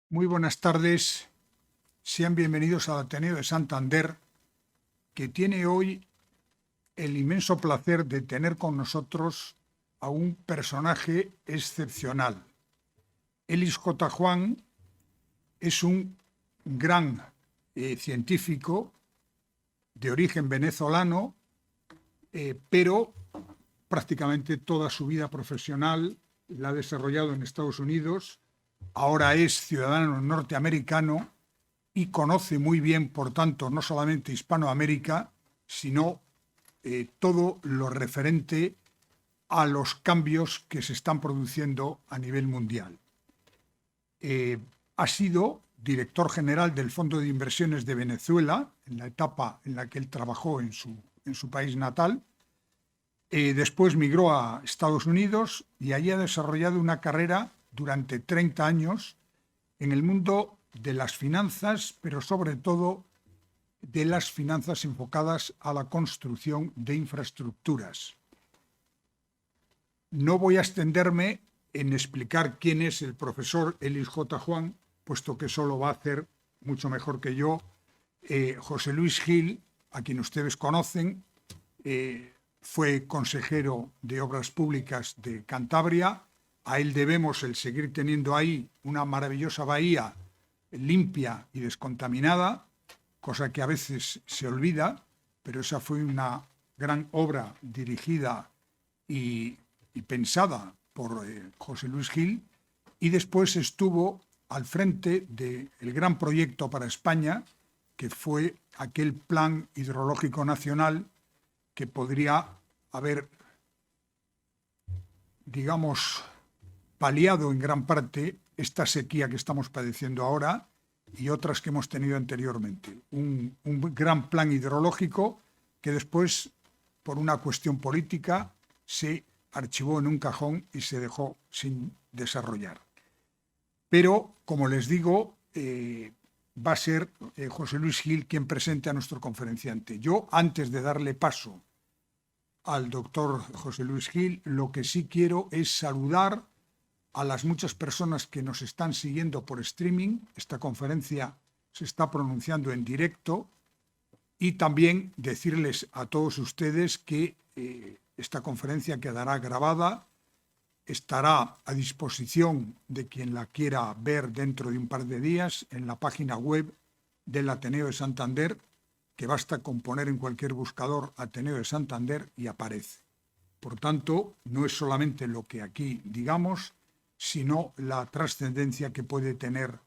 Muy buenas tardes, sean bienvenidos al Ateneo de Santander, que tiene hoy el inmenso placer de tener con nosotros a un personaje excepcional. Elis J. Juan es un gran científico de origen venezolano, pero prácticamente toda su vida profesional la ha desarrollado en Estados Unidos. Ahora es ciudadano norteamericano y conoce muy bien, por tanto, no solamente Hispanoamérica, sino todo lo referente a los cambios que se están produciendo a nivel mundial. Ha sido director general del Fondo de Inversiones de Venezuela, en la etapa en la que él trabajó en su país natal. Después migró a Estados Unidos y allí ha desarrollado una carrera durante 30 años en el mundo de las finanzas, pero sobre todo de las finanzas enfocadas a la construcción de infraestructuras. No voy a extenderme en explicar quién es el profesor Elis J. Juan, puesto que eso lo va a hacer mucho mejor que yo José Luis Gil, a quien ustedes conocen. Fue consejero de Obras Públicas de Cantabria. A él debemos el seguir teniendo ahí una maravillosa bahía limpia y descontaminada, cosa que a veces se olvida, pero esa fue una gran obra dirigida y pensada por José Luis Gil, y después estuvo al frente del gran proyecto para España, que fue aquel Plan Hidrológico Nacional que podría haber, digamos, paliado en gran parte esta sequía que estamos padeciendo ahora y otras que hemos tenido anteriormente. Un gran plan hidrológico que después, por una cuestión política, se archivó en un cajón y se dejó sin desarrollar. Pero, como les digo, va a ser José Luis Gil quien presente a nuestro conferenciante. Yo, antes de darle paso al doctor José Luis Gil, lo que sí quiero es saludar a las muchas personas que nos están siguiendo por streaming. Esta conferencia se está pronunciando en directo, y también decirles a todos ustedes que esta conferencia quedará grabada, estará a disposición de quien la quiera ver dentro de un par de días en la página web del Ateneo de Santander, que basta con poner en cualquier buscador Ateneo de Santander y aparece. Por tanto, no es solamente lo que aquí digamos, sino la trascendencia que puede tener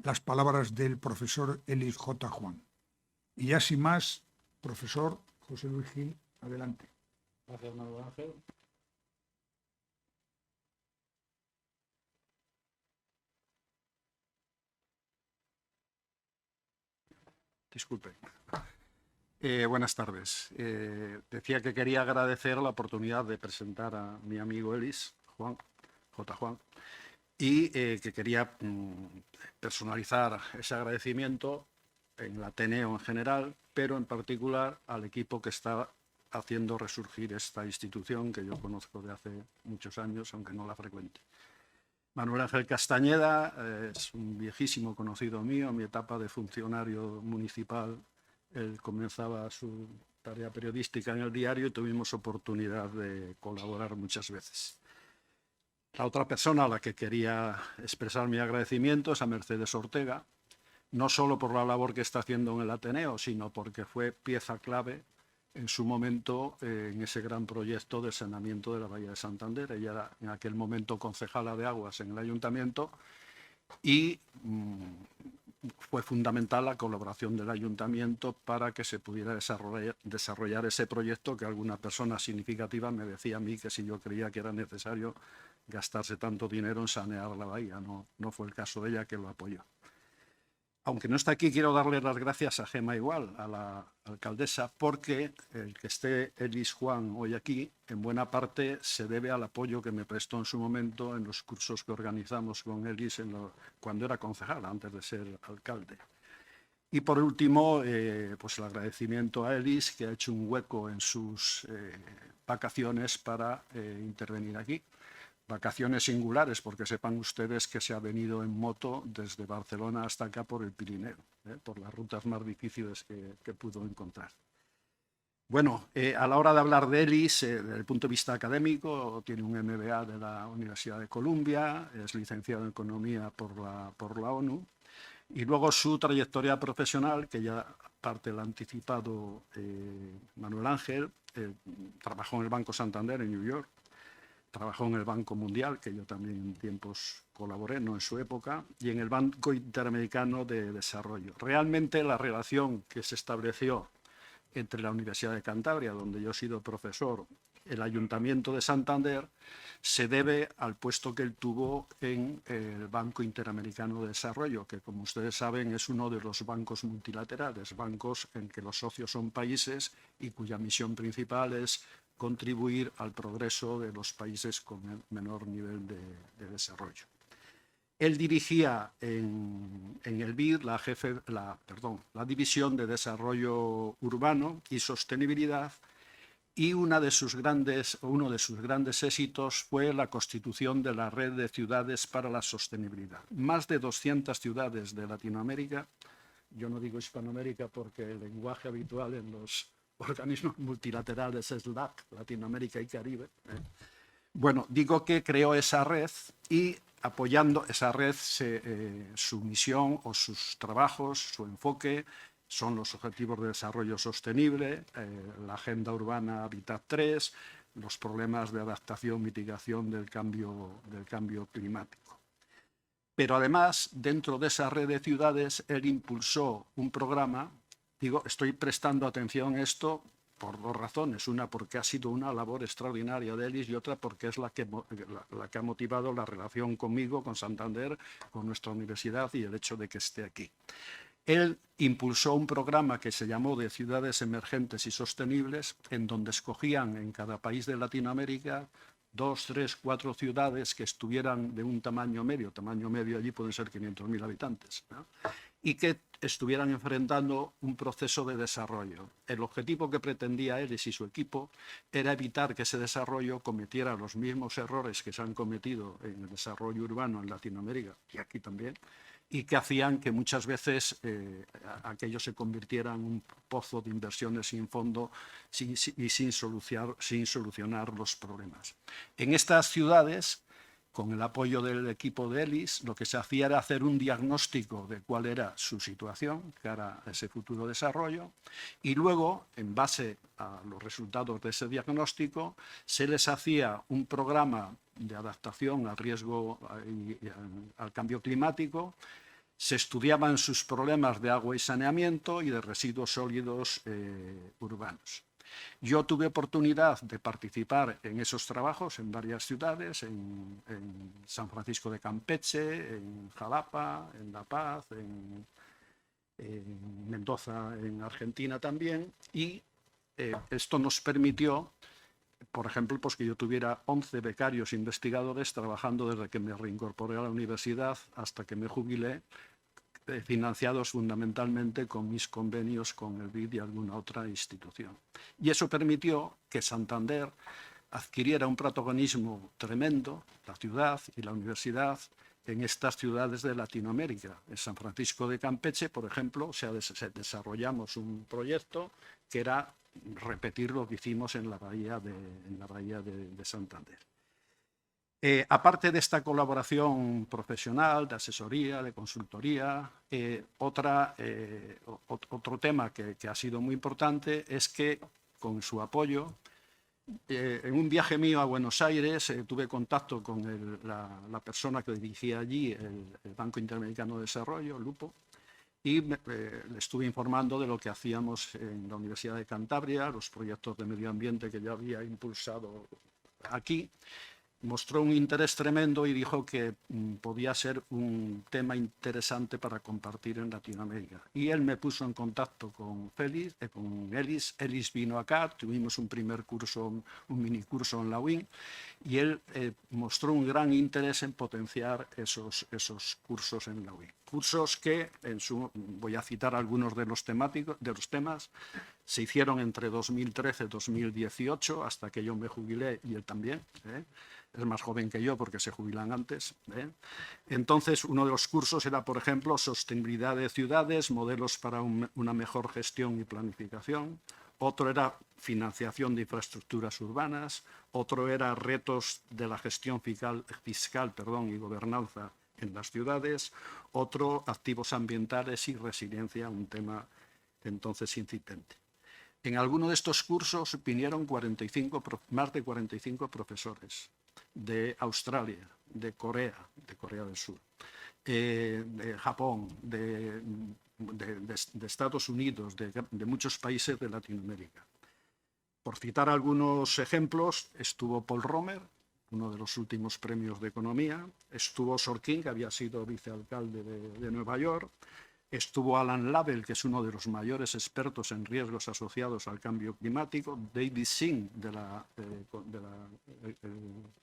las palabras del profesor Elis J. Juan. Y ya sin más, profesor José Luis Gil, adelante. Gracias, Manuel Ángel. Disculpe. Buenas tardes. Decía que quería agradecer la oportunidad de presentar a mi amigo Elis, J. Juan, y que quería personalizar ese agradecimiento en el Ateneo en general, pero en particular al equipo que está haciendo resurgir esta institución que yo conozco de hace muchos años, aunque no la frecuente. Manuel Ángel Castañeda es un viejísimo conocido mío. En mi etapa de funcionario municipal, él comenzaba su tarea periodística en el diario y tuvimos oportunidad de colaborar muchas veces. La otra persona a la que quería expresar mi agradecimiento es a Mercedes Ortega, no solo por la labor que está haciendo en el Ateneo, sino porque fue pieza clave en su momento en ese gran proyecto de saneamiento de la Bahía de Santander. Ella era en aquel momento concejala de Aguas en el Ayuntamiento y fue fundamental la colaboración del Ayuntamiento para que se pudiera desarrollar ese proyecto, que alguna persona significativa me decía a mí que si yo creía que era necesario gastarse tanto dinero en sanear la bahía. No fue el caso de ella, que lo apoyó. Aunque no está aquí, quiero darle las gracias a Gema Igual, a la alcaldesa, porque el que esté Elis Juan hoy aquí, en buena parte se debe al apoyo que me prestó en su momento en los cursos que organizamos con Elis cuando era concejal, antes de ser alcalde. Y por último, pues el agradecimiento a Elis, que ha hecho un hueco en sus vacaciones para intervenir aquí, Vacaciones singulares, porque sepan ustedes que se ha venido en moto desde Barcelona hasta acá por el Pirineo, por las rutas más difíciles que pudo encontrar. Bueno, a la hora de hablar de Elis, desde el punto de vista académico, tiene un MBA de la Universidad de Columbia, es licenciado en Economía por la ONU, y luego su trayectoria profesional, que ya parte la ha anticipado Manuel Ángel, trabajó en el Banco Santander en New York, trabajó en el Banco Mundial, que yo también en tiempos colaboré, no en su época, y en el Banco Interamericano de Desarrollo. Realmente la relación que se estableció entre la Universidad de Cantabria, donde yo he sido profesor, el Ayuntamiento de Santander, se debe al puesto que él tuvo en el Banco Interamericano de Desarrollo, que como ustedes saben es uno de los bancos multilaterales, bancos en que los socios son países y cuya misión principal es contribuir al progreso de los países con el menor nivel de desarrollo. Él dirigía en el BID la División de Desarrollo Urbano y Sostenibilidad, y uno de sus grandes éxitos fue la constitución de la Red de Ciudades para la Sostenibilidad. Más de 200 ciudades de Latinoamérica, yo no digo Hispanoamérica porque el lenguaje habitual en los organismos multilaterales es LAC, Latinoamérica y Caribe. Bueno, digo que creó esa red y apoyando esa red, su misión o sus trabajos, su enfoque, son los Objetivos de Desarrollo Sostenible, la Agenda Urbana Habitat 3, los problemas de adaptación, mitigación del cambio climático. Pero además, dentro de esa red de ciudades, él impulsó un programa, estoy prestando atención a esto por dos razones. Una, porque ha sido una labor extraordinaria de Elis, y otra, porque es la que ha motivado la relación conmigo, con Santander, con nuestra universidad y el hecho de que esté aquí. Él impulsó un programa que se llamó de Ciudades Emergentes y Sostenibles, en donde escogían en cada país de Latinoamérica 2, 3, 4 ciudades que estuvieran de un tamaño medio allí pueden ser 500.000 habitantes, ¿no? Y que estuvieran enfrentando un proceso de desarrollo. El objetivo que pretendía él y su equipo era evitar que ese desarrollo cometiera los mismos errores que se han cometido en el desarrollo urbano en Latinoamérica y aquí también, y que hacían que muchas veces aquello se convirtiera en un pozo de inversiones sin fondo y sin solucionar los problemas. En estas ciudades, con el apoyo del equipo de Elis, lo que se hacía era hacer un diagnóstico de cuál era su situación cara a ese futuro desarrollo, y luego, en base a los resultados de ese diagnóstico, se les hacía un programa de adaptación al riesgo y al cambio climático. Se estudiaban sus problemas de agua y saneamiento y de residuos sólidos urbanos. Yo tuve oportunidad de participar en esos trabajos en varias ciudades, en San Francisco de Campeche, en Jalapa, en La Paz, en Mendoza, en Argentina también, y esto nos permitió, por ejemplo, pues que yo tuviera 11 becarios investigadores trabajando desde que me reincorporé a la universidad hasta que me jubilé, financiados fundamentalmente con mis convenios con el BID y alguna otra institución. Y eso permitió que Santander adquiriera un protagonismo tremendo, la ciudad y la universidad, en estas ciudades de Latinoamérica. En San Francisco de Campeche, por ejemplo, desarrollamos un proyecto que era repetir lo que hicimos en la bahía de Santander. Aparte de esta colaboración profesional, de asesoría, de consultoría, otro tema que ha sido muy importante es que, con su apoyo, en un viaje mío a Buenos Aires tuve contacto con la persona que dirigía allí el Banco Interamericano de Desarrollo, Lupo, y le estuve informando de lo que hacíamos en la Universidad de Cantabria, los proyectos de medio ambiente que yo había impulsado aquí. Mostró un interés tremendo y dijo que podía ser un tema interesante para compartir en Latinoamérica. Y él me puso en contacto con Elis. Elis vino acá, tuvimos un primer curso, un minicurso en la UIN, y él mostró un gran interés en potenciar esos cursos en la UIN. cursos que, voy a citar algunos de los temas, se hicieron entre 2013 y 2018, hasta que yo me jubilé y él también. Es más joven que yo porque se jubilan antes. Entonces, uno de los cursos era, por ejemplo, sostenibilidad de ciudades, modelos para una mejor gestión y planificación. Otro era financiación de infraestructuras urbanas. Otro era retos de la gestión fiscal y gobernanza en las ciudades. Otro, activos ambientales y resiliencia, un tema entonces incipiente. En alguno de estos cursos vinieron más de 45 profesores de Australia, de Corea del Sur, de Japón, de Estados Unidos, de muchos países de Latinoamérica. Por citar algunos ejemplos, estuvo Paul Romer, uno de los últimos premios de economía, estuvo Sorkin, que había sido vicealcalde de Nueva York, estuvo Alan Label, que es uno de los mayores expertos en riesgos asociados al cambio climático, David Singh, del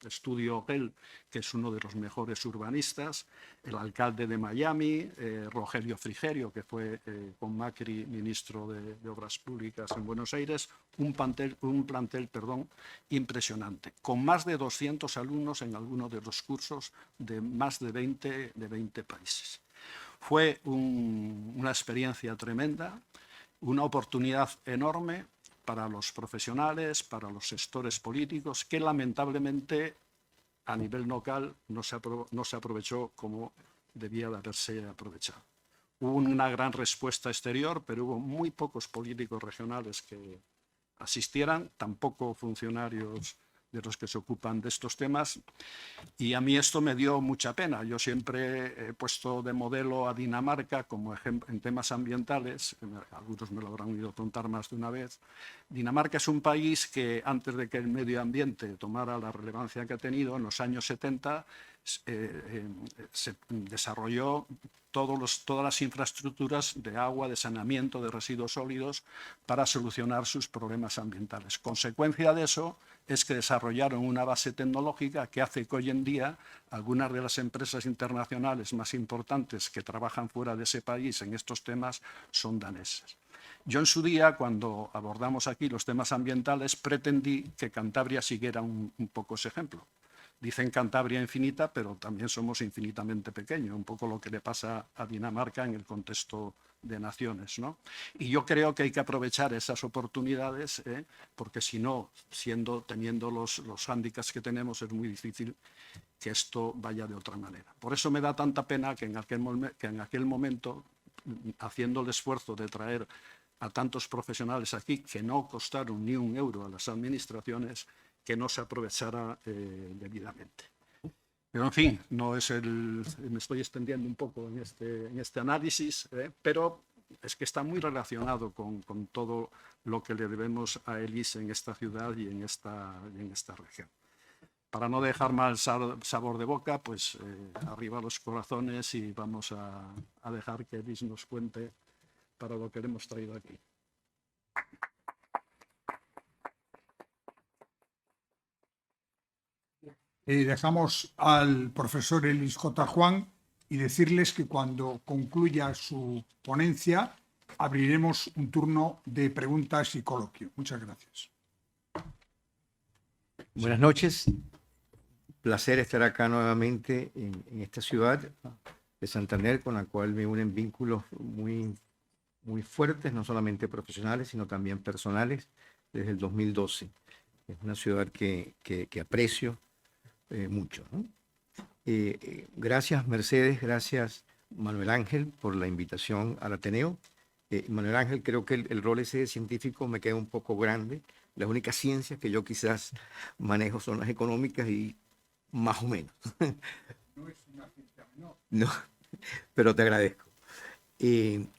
estudio GEL, que es uno de los mejores urbanistas, el alcalde de Miami, Rogelio Frigerio, que fue con Macri ministro de Obras Públicas en Buenos Aires, un plantel impresionante, con más de 200 alumnos en algunos de los cursos de más de 20 países. Fue una experiencia tremenda, una oportunidad enorme para los profesionales, para los sectores políticos, que lamentablemente a nivel local no se aprovechó como debía de haberse aprovechado. Hubo una gran respuesta exterior, pero hubo muy pocos políticos regionales que asistieran, tampoco funcionarios de los que se ocupan de estos temas, y a mí esto me dio mucha pena. Yo siempre he puesto de modelo a Dinamarca como ejemplo en temas ambientales, algunos me lo habrán oído contar más de una vez. Dinamarca es un país que antes de que el medio ambiente tomara la relevancia que ha tenido, en los años 70 se desarrolló todas las infraestructuras de agua, de saneamiento de residuos sólidos para solucionar sus problemas ambientales. Consecuencia de eso es que desarrollaron una base tecnológica que hace que hoy en día algunas de las empresas internacionales más importantes que trabajan fuera de ese país en estos temas son daneses. Yo en su día, cuando abordamos aquí los temas ambientales, pretendí que Cantabria siguiera un poco ese ejemplo. Dicen Cantabria infinita, pero también somos infinitamente pequeños, un poco lo que le pasa a Dinamarca en el contexto de naciones, ¿no? Y yo creo que hay que aprovechar esas oportunidades, porque si no, teniendo los hándicaps que tenemos, es muy difícil que esto vaya de otra manera. Por eso me da tanta pena que en aquel momento, haciendo el esfuerzo de traer a tantos profesionales aquí que no costaron ni un euro a las administraciones, que no se aprovechara debidamente. Pero, en fin, me estoy extendiendo un poco en este análisis, pero es que está muy relacionado con todo lo que le debemos a ELIS en esta ciudad y en esta región. Para no dejar mal sabor de boca, pues arriba los corazones, y vamos a dejar que ELIS nos cuente para lo que le hemos traído aquí. Dejamos al profesor Elis J. Juan y decirles que cuando concluya su ponencia abriremos un turno de preguntas y coloquio. Muchas gracias. Buenas noches. Placer estar acá nuevamente en esta ciudad de Santander, con la cual me unen vínculos muy fuertes, no solamente profesionales, sino también personales, desde el 2012. Es una ciudad que aprecio mucho, ¿no? Gracias, Mercedes, gracias, Manuel Ángel, por la invitación al Ateneo. Manuel Ángel, creo que el rol ese de científico me queda un poco grande. Las únicas ciencias que yo quizás manejo son las económicas y más o menos. No es una ciencia menor. No, pero te agradezco.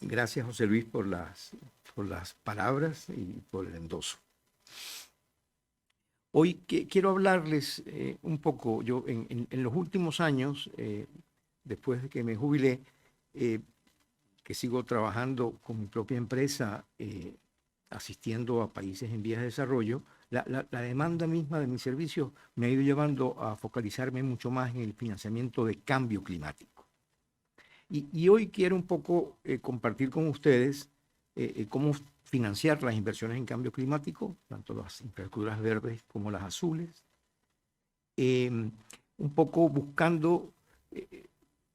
Gracias, José Luis, por las palabras y por el endoso. Hoy quiero hablarles un poco. Yo en los últimos años, después de que me jubilé, que sigo trabajando con mi propia empresa, asistiendo a países en vías de desarrollo, la demanda misma de mis servicios me ha ido llevando a focalizarme mucho más en el financiamiento de cambio climático. Y hoy quiero un poco compartir con ustedes cómo financiar las inversiones en cambio climático, tanto las infraestructuras verdes como las azules, un poco buscando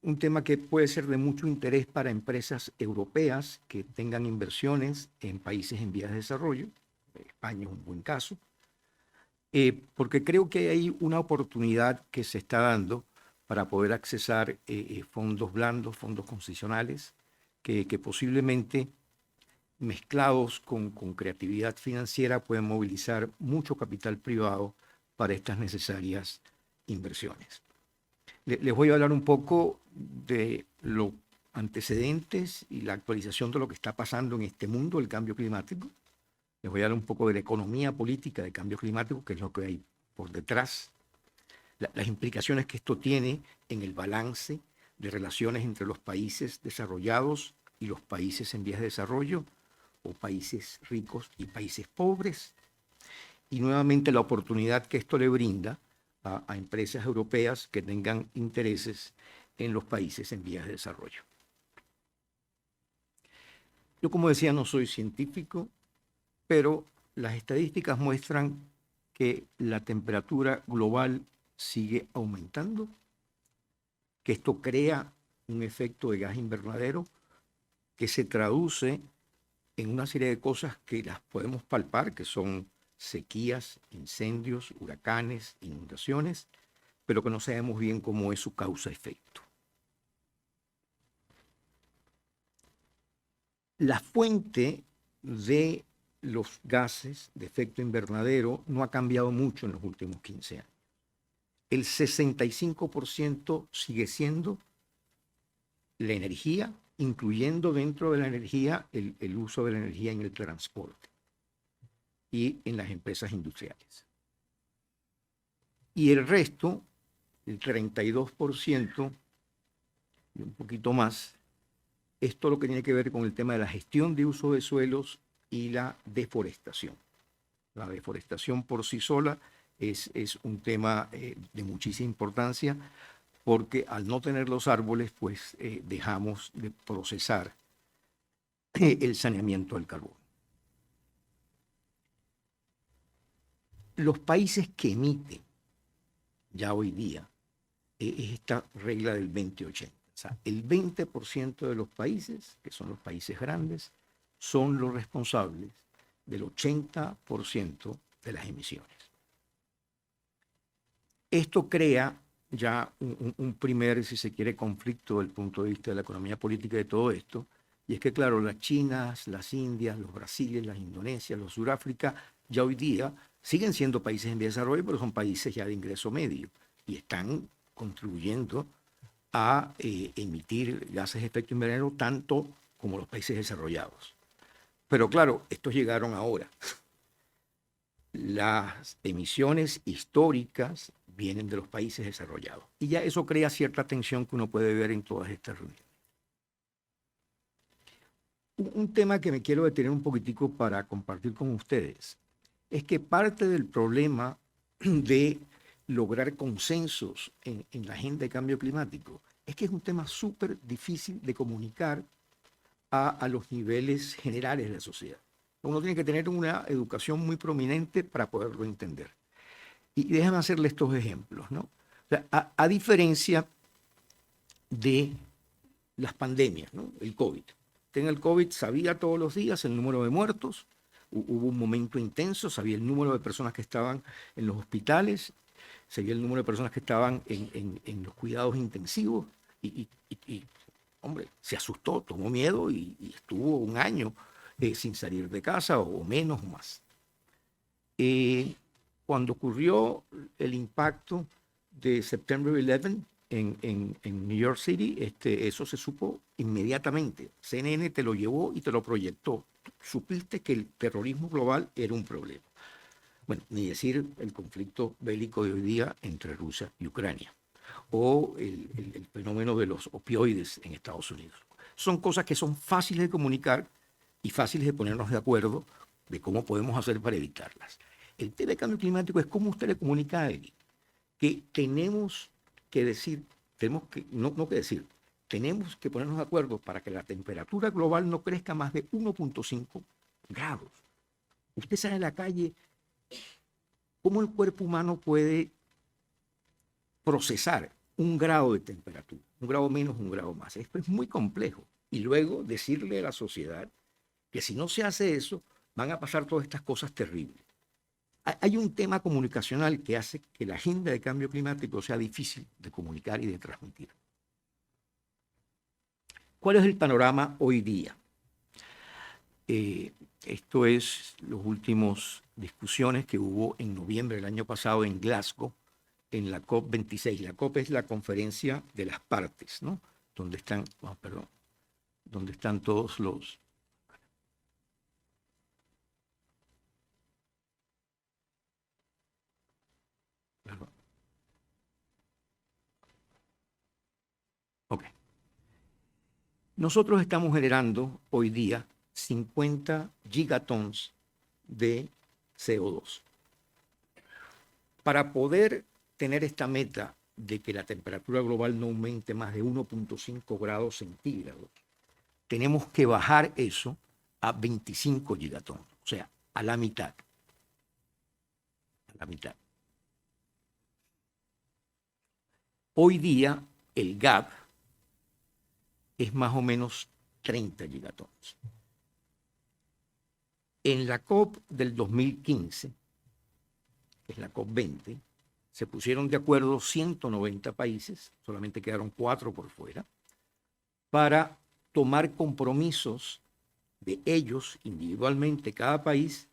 un tema que puede ser de mucho interés para empresas europeas que tengan inversiones en países en vías de desarrollo. España es un buen caso, porque creo que hay una oportunidad que se está dando para poder accesar fondos blandos, fondos concesionales, que posiblemente mezclados con creatividad financiera pueden movilizar mucho capital privado para estas necesarias inversiones. Les voy a hablar un poco de los antecedentes y la actualización de lo que está pasando en este mundo del cambio climático. Les voy a hablar un poco de la economía política del cambio climático, que es lo que hay por detrás, las implicaciones que esto tiene en el balance de relaciones entre los países desarrollados y los países en vías de desarrollo, o países ricos y países pobres, y nuevamente la oportunidad que esto le brinda a empresas europeas que tengan intereses en los países en vías de desarrollo. Yo, como decía, no soy científico, pero las estadísticas muestran que la temperatura global sigue aumentando, que esto crea un efecto de gas invernadero que se traduce en una serie de cosas que las podemos palpar, que son sequías, incendios, huracanes, inundaciones, pero que no sabemos bien cómo es su causa-efecto. La fuente de los gases de efecto invernadero no ha cambiado mucho en los últimos 15 años. El 65% sigue siendo la energía, incluyendo dentro de la energía el uso de la energía en el transporte y en las empresas industriales. Y el resto, el 32% y un poquito más, es todo lo que tiene que ver con el tema de la gestión de uso de suelos y la deforestación. La deforestación por sí sola es un tema de muchísima importancia, porque al no tener los árboles, pues dejamos de procesar el saneamiento del carbono. Los países que emiten ya hoy día es esta regla del 20-80. O sea, el 20% de los países, que son los países grandes, son los responsables del 80% de las emisiones. Esto crea ya un primer, si se quiere, conflicto desde el punto de vista de la economía política de todo esto, y es que, claro, las Chinas, las Indias, los Brasiles, las Indonesias, los Sudáfrica, ya hoy día siguen siendo países en vía de desarrollo, pero son países ya de ingreso medio, y están contribuyendo a emitir gases de efecto invernadero tanto como los países desarrollados. Pero claro, estos llegaron ahora. Las emisiones históricas vienen de los países desarrollados. Y ya eso crea cierta tensión que uno puede ver en todas estas reuniones. Un tema que me quiero detener un poquitico para compartir con ustedes es que parte del problema de lograr consensos en la agenda de cambio climático es que es un tema súper difícil de comunicar a los niveles generales de la sociedad. Uno tiene que tener una educación muy prominente para poderlo entender. Y déjame hacerle estos ejemplos, ¿no? O sea, a diferencia de las pandemias, ¿no? El COVID. En el COVID sabía todos los días el número de muertos, hubo un momento intenso, sabía el número de personas que estaban en los hospitales, sabía el número de personas que estaban en los cuidados intensivos y hombre, se asustó, tomó miedo y estuvo un año sin salir de casa o menos o más. Cuando ocurrió el impacto de September 11 en New York City, eso se supo inmediatamente. CNN te lo llevó y te lo proyectó. Supiste que el terrorismo global era un problema. Bueno, ni decir el conflicto bélico de hoy día entre Rusia y Ucrania, o el fenómeno de los opioides en Estados Unidos. Son cosas que son fáciles de comunicar y fáciles de ponernos de acuerdo de cómo podemos hacer para evitarlas. El tema de cambio climático es cómo usted le comunica a alguien que tenemos que decir, tenemos que ponernos de acuerdo para que la temperatura global no crezca más de 1.5 grados. Usted sale a la calle, ¿cómo el cuerpo humano puede procesar 1 grado de temperatura? 1 grado menos, 1 grado más. Esto es muy complejo. Y luego decirle a la sociedad que si no se hace eso, van a pasar todas estas cosas terribles. Hay un tema comunicacional que hace que la agenda de cambio climático sea difícil de comunicar y de transmitir. ¿Cuál es el panorama hoy día? Esto es las últimas discusiones que hubo en noviembre del año pasado en Glasgow, en la COP26. La COP es la conferencia de las partes, ¿no? Donde están, donde están todos los... Ok. Nosotros estamos generando hoy día 50 gigatons de CO2. Para poder tener esta meta de que la temperatura global no aumente más de 1.5 grados centígrados, tenemos que bajar eso a 25 gigatons, o sea, a la mitad. A la mitad. Hoy día el gap es más o menos 30 gigatons. En la COP del 2015, que es la COP 20, se pusieron de acuerdo 190 países, solamente quedaron 4 por fuera, para tomar compromisos de ellos individualmente, cada país,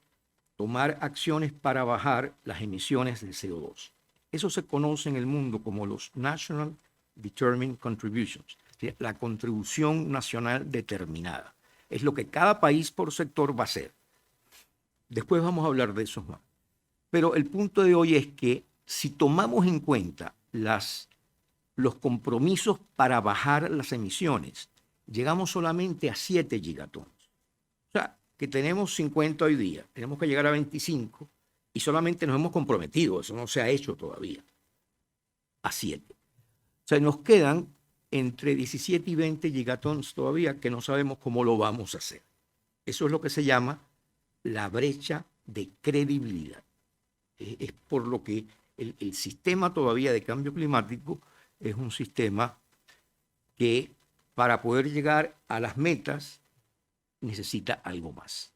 tomar acciones para bajar las emisiones de CO2. Eso se conoce en el mundo como los National Determined Contributions, la contribución nacional determinada. Es lo que cada país por sector va a hacer. Después vamos a hablar de eso más. Pero el punto de hoy es que si tomamos en cuenta los compromisos para bajar las emisiones, llegamos solamente a 7 gigatons. O sea, que tenemos 50 hoy día, tenemos que llegar a 25 y solamente nos hemos comprometido, eso no se ha hecho todavía, a 7. O sea, nos quedan entre 17 y 20 gigatons todavía que no sabemos cómo lo vamos a hacer. Eso es lo que se llama la brecha de credibilidad. Es por lo que el sistema todavía de cambio climático es un sistema que para poder llegar a las metas necesita algo más.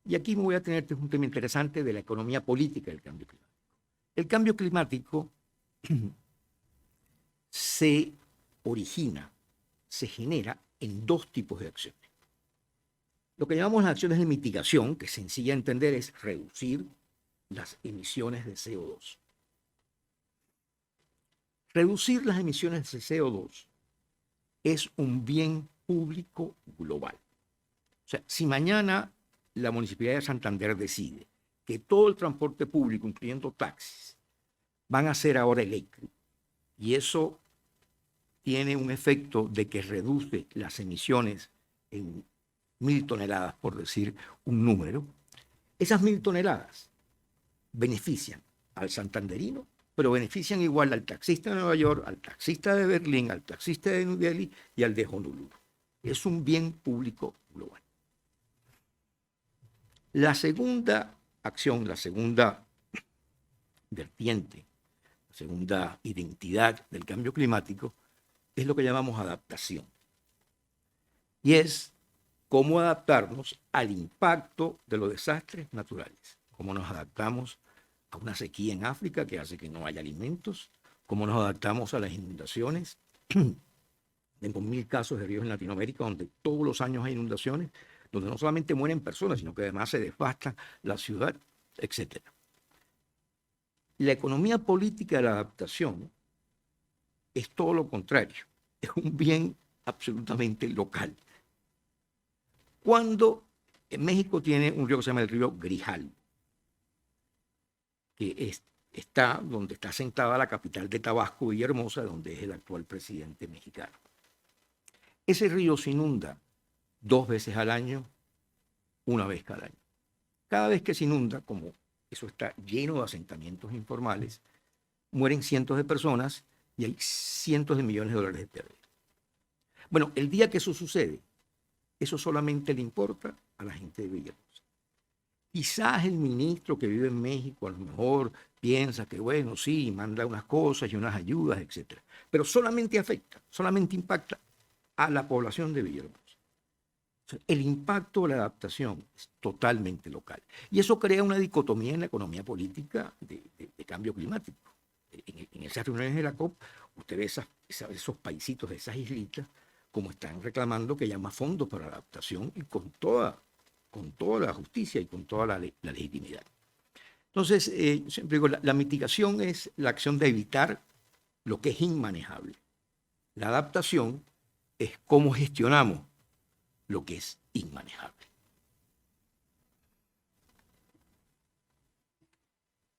Y aquí me voy a tener un tema interesante de la economía política del cambio climático. El cambio climático se origina, se genera en 2 tipos de acciones. Lo que llamamos las acciones de mitigación, que sencilla de entender es reducir las emisiones de CO2. Reducir las emisiones de CO2 es un bien público global. O sea, si mañana la Municipalidad de Santander decide que todo el transporte público, incluyendo taxis, van a ser ahora eléctricos, y eso tiene un efecto de que reduce las emisiones en 1.000 toneladas, por decir un número, esas 1.000 toneladas benefician al santanderino, pero benefician igual al taxista de Nueva York, al taxista de Berlín, al taxista de New Delhi y al de Honolulu. Es un bien público global. La segunda acción, la segunda vertiente, la segunda identidad del cambio climático es lo que llamamos adaptación. Y es cómo adaptarnos al impacto de los desastres naturales, cómo nos adaptamos a una sequía en África que hace que no haya alimentos, cómo nos adaptamos a las inundaciones. Tengo 1.000 casos de ríos en Latinoamérica donde todos los años hay inundaciones, donde no solamente mueren personas, sino que además se devasta la ciudad, etc. La economía política de la adaptación es todo lo contrario, es un bien absolutamente local. Cuando en México tiene un río que se llama el río Grijalbo, que está donde está sentada la capital de Tabasco, Villahermosa, donde es el actual presidente mexicano. Ese río se inunda 2 veces al año, 1 vez cada año. Cada vez que se inunda, como eso está lleno de asentamientos informales, mueren cientos de personas y hay cientos de millones de dólares de pérdida. Bueno, el día que eso sucede, eso solamente le importa a la gente de Villahermosa. Quizás el ministro que vive en México a lo mejor piensa que, bueno, sí, manda unas cosas y unas ayudas, etc. Pero solamente afecta, solamente impacta a la población de Villahermosa. O sea, el impacto de la adaptación es totalmente local. Y eso crea una dicotomía en la economía política de cambio climático. En esas reuniones de la COP, usted ve esos paisitos, esas islitas, como están reclamando que haya más fondos para la adaptación y con toda la justicia y con toda la legitimidad. Entonces, siempre digo, la mitigación es la acción de evitar lo que es inmanejable. La adaptación es cómo gestionamos lo que es inmanejable.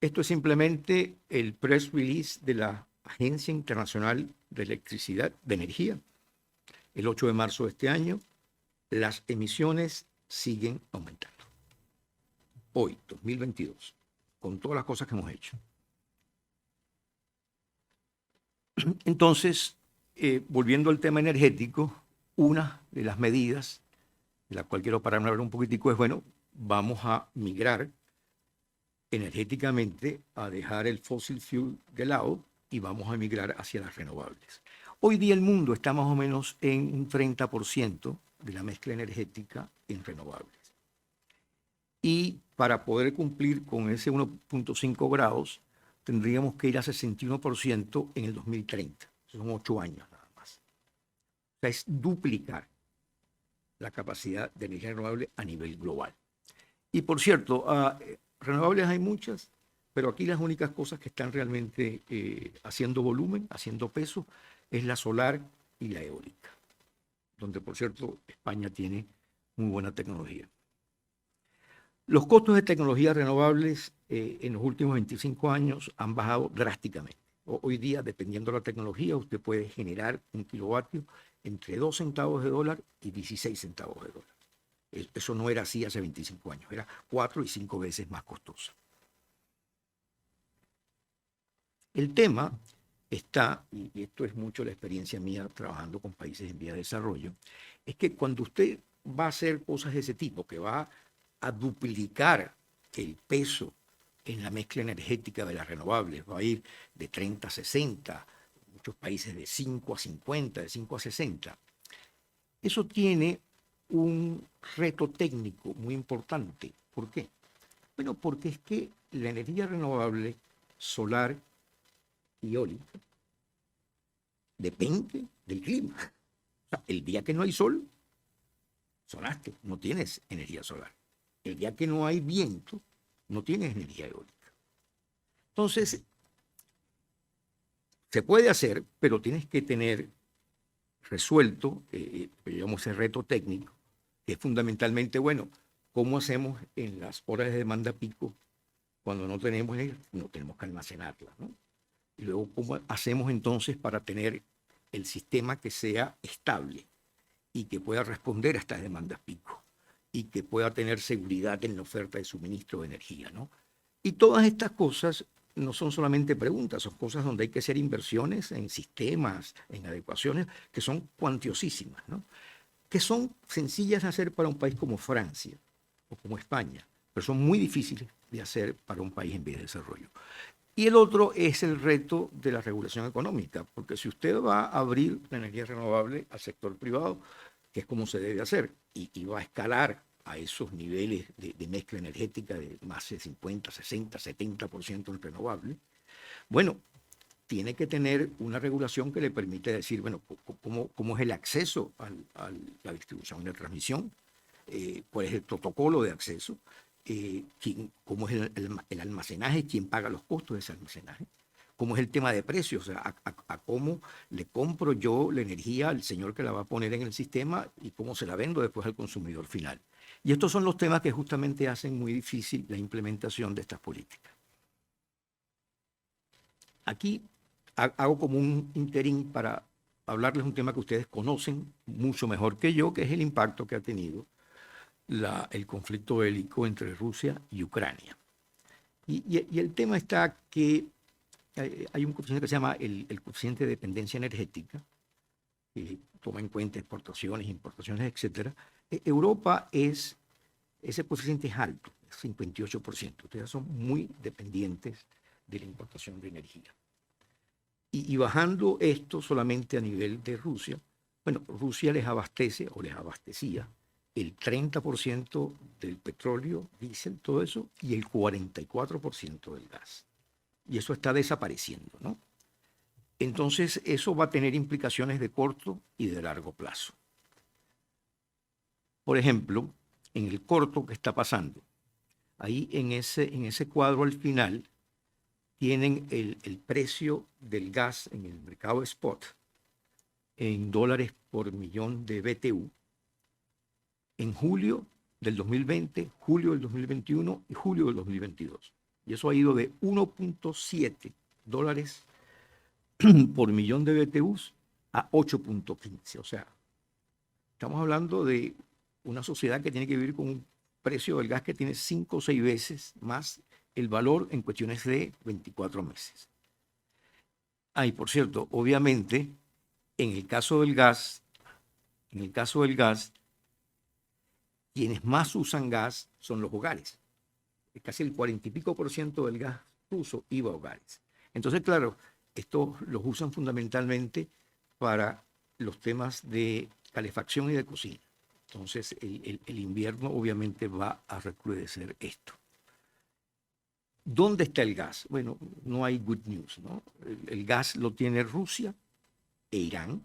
Esto es simplemente el press release de la Agencia Internacional de Electricidad, de Energía. El 8 de marzo de este año, las emisiones siguen aumentando. Hoy, 2022, con todas las cosas que hemos hecho. Entonces, volviendo al tema energético, una de las medidas, de la cual quiero pararme a hablar un poquitico, es, bueno, vamos a migrar energéticamente a dejar el fossil fuel de lado y vamos a migrar hacia las renovables. Hoy día el mundo está más o menos en un 30% de la mezcla energética en renovables. Y para poder cumplir con ese 1.5 grados, tendríamos que ir a 61% en el 2030. Eso son 8 años nada más. O sea, es duplicar la capacidad de energía renovable a nivel global. Y por cierto, renovables hay muchas, pero aquí las únicas cosas que están realmente haciendo volumen, haciendo peso, es la solar y la eólica, donde por cierto España tiene muy buena tecnología. Los costos de tecnologías renovables en los últimos 25 años han bajado drásticamente. Hoy día, dependiendo de la tecnología, usted puede generar un kilovatio entre 2 centavos de dólar y 16 centavos de dólar. Eso no era así hace 25 años, era 4 y 5 veces más costoso. El tema está, y esto es mucho la experiencia mía trabajando con países en vía de desarrollo, es que cuando usted va a hacer cosas de ese tipo, que va a duplicar el peso en la mezcla energética de las renovables, va a ir de 30 a 60, muchos países de 5 a 50, de 5 a 60. Eso tiene un reto técnico muy importante. ¿Por qué? Bueno, porque es que la energía renovable solar y eólica depende del clima. O sea, el día que no hay sol, solaste, no tienes energía solar. El día que no hay viento, no tienes energía eólica. Entonces, se puede hacer, pero tienes que tener resuelto, digamos, ese reto técnico, que es fundamentalmente, bueno, ¿cómo hacemos en las horas de demanda pico cuando no tenemos que almacenarla, ¿no? Y luego, ¿cómo hacemos entonces para tener el sistema que sea estable y que pueda responder a estas demandas pico y que pueda tener seguridad en la oferta de suministro de energía, ¿no? Y todas estas cosas no son solamente preguntas, son cosas donde hay que hacer inversiones en sistemas, en adecuaciones, que son cuantiosísimas, ¿no? Que son sencillas de hacer para un país como Francia o como España, pero son muy difíciles de hacer para un país en vía de desarrollo. Y el otro es el reto de la regulación económica, porque si usted va a abrir la energía renovable al sector privado, que es como se debe hacer, y va a escalar a esos niveles de mezcla energética de más de 50, 60, 70% en renovable, bueno, tiene que tener una regulación que le permite decir, bueno, cómo es el acceso a la distribución y la transmisión, cuál es el protocolo de acceso, cómo es el almacenaje, quién paga los costos de ese almacenaje, cómo es el tema de precios, o sea, a cómo le compro yo la energía al señor que la va a poner en el sistema y cómo se la vendo después al consumidor final. Y estos son los temas que justamente hacen muy difícil la implementación de estas políticas. Aquí hago como un interín para hablarles un tema que ustedes conocen mucho mejor que yo, que es el impacto que ha tenido el conflicto bélico entre Rusia y Ucrania. Y el tema está que hay un coeficiente que se llama el coeficiente de dependencia energética, toma en cuenta exportaciones, importaciones, etcétera, Europa ese coeficiente es alto, es 58%. Ustedes son muy dependientes de la importación de energía. Y bajando esto solamente a nivel de Rusia, bueno, Rusia les abastece o les abastecía el 30% del petróleo, diésel, todo eso, y el 44% del gas. Y eso está desapareciendo, ¿no? Entonces, eso va a tener implicaciones de corto y de largo plazo. Por ejemplo, en el corto que está pasando, ahí en ese cuadro al final, tienen el precio del gas en el mercado spot en dólares por millón de BTU en julio del 2020, julio del 2021 y julio del 2022. Y eso ha ido de 1.7 dólares por millón de BTUs a 8.15. O sea, estamos hablando de una sociedad que tiene que vivir con un precio del gas que tiene 5 o 6 veces más el valor en cuestiones de 24 meses. Y por cierto, obviamente, en el caso del gas, quienes más usan gas son los hogares. Casi el 40 y pico % del gas ruso iba a hogares. Entonces, claro, estos los usan fundamentalmente para los temas de calefacción y de cocina. Entonces, el invierno obviamente va a recrudecer esto. ¿Dónde está el gas? Bueno, no hay good news, ¿no? El gas lo tiene Rusia e Irán,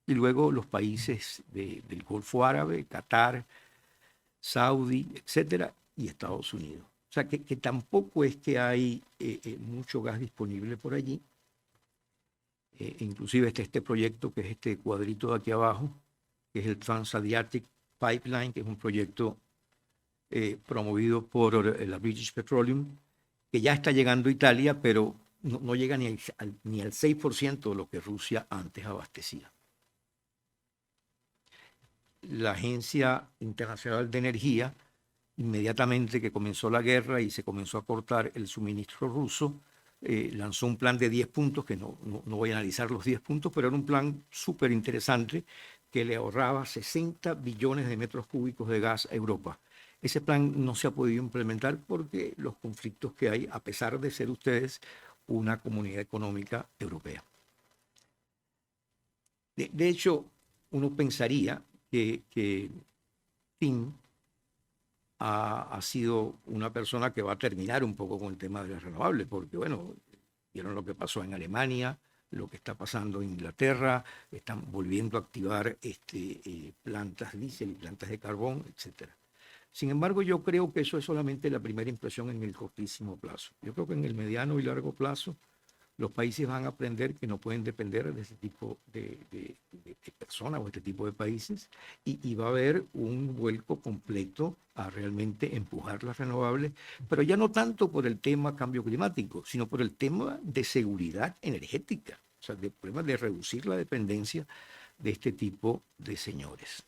y luego los países del Golfo Árabe, Qatar, Saudi, etcétera, y Estados Unidos. O sea, que tampoco es que hay mucho gas disponible por allí. Inclusive está este proyecto, que es este cuadrito de aquí abajo, que es el Trans-Adriatic Pipeline, que es un proyecto promovido por la British Petroleum, que ya está llegando a Italia, pero no llega ni al 6% de lo que Rusia antes abastecía. La Agencia Internacional de Energía, inmediatamente que comenzó la guerra y se comenzó a cortar el suministro ruso, lanzó un plan de 10 puntos, que no voy a analizar los 10 puntos, pero era un plan súper interesante que le ahorraba 60 billones de metros cúbicos de gas a Europa. Ese plan no se ha podido implementar porque los conflictos que hay, a pesar de ser ustedes una comunidad económica europea. De hecho, uno pensaría que Tim ha sido una persona que va a terminar un poco con el tema de las renovables, porque, bueno, vieron lo que pasó en Alemania, lo que está pasando en Inglaterra, están volviendo a activar plantas diésel y plantas de carbón, etcétera. Sin embargo, yo creo que eso es solamente la primera impresión en el cortísimo plazo. Yo creo que en el mediano y largo plazo los países van a aprender que no pueden depender de ese tipo de personas o este tipo de países, y va a haber un vuelco completo a realmente empujar las renovables, pero ya no tanto por el tema cambio climático, sino por el tema de seguridad energética, o sea, el problema de reducir la dependencia de este tipo de señores.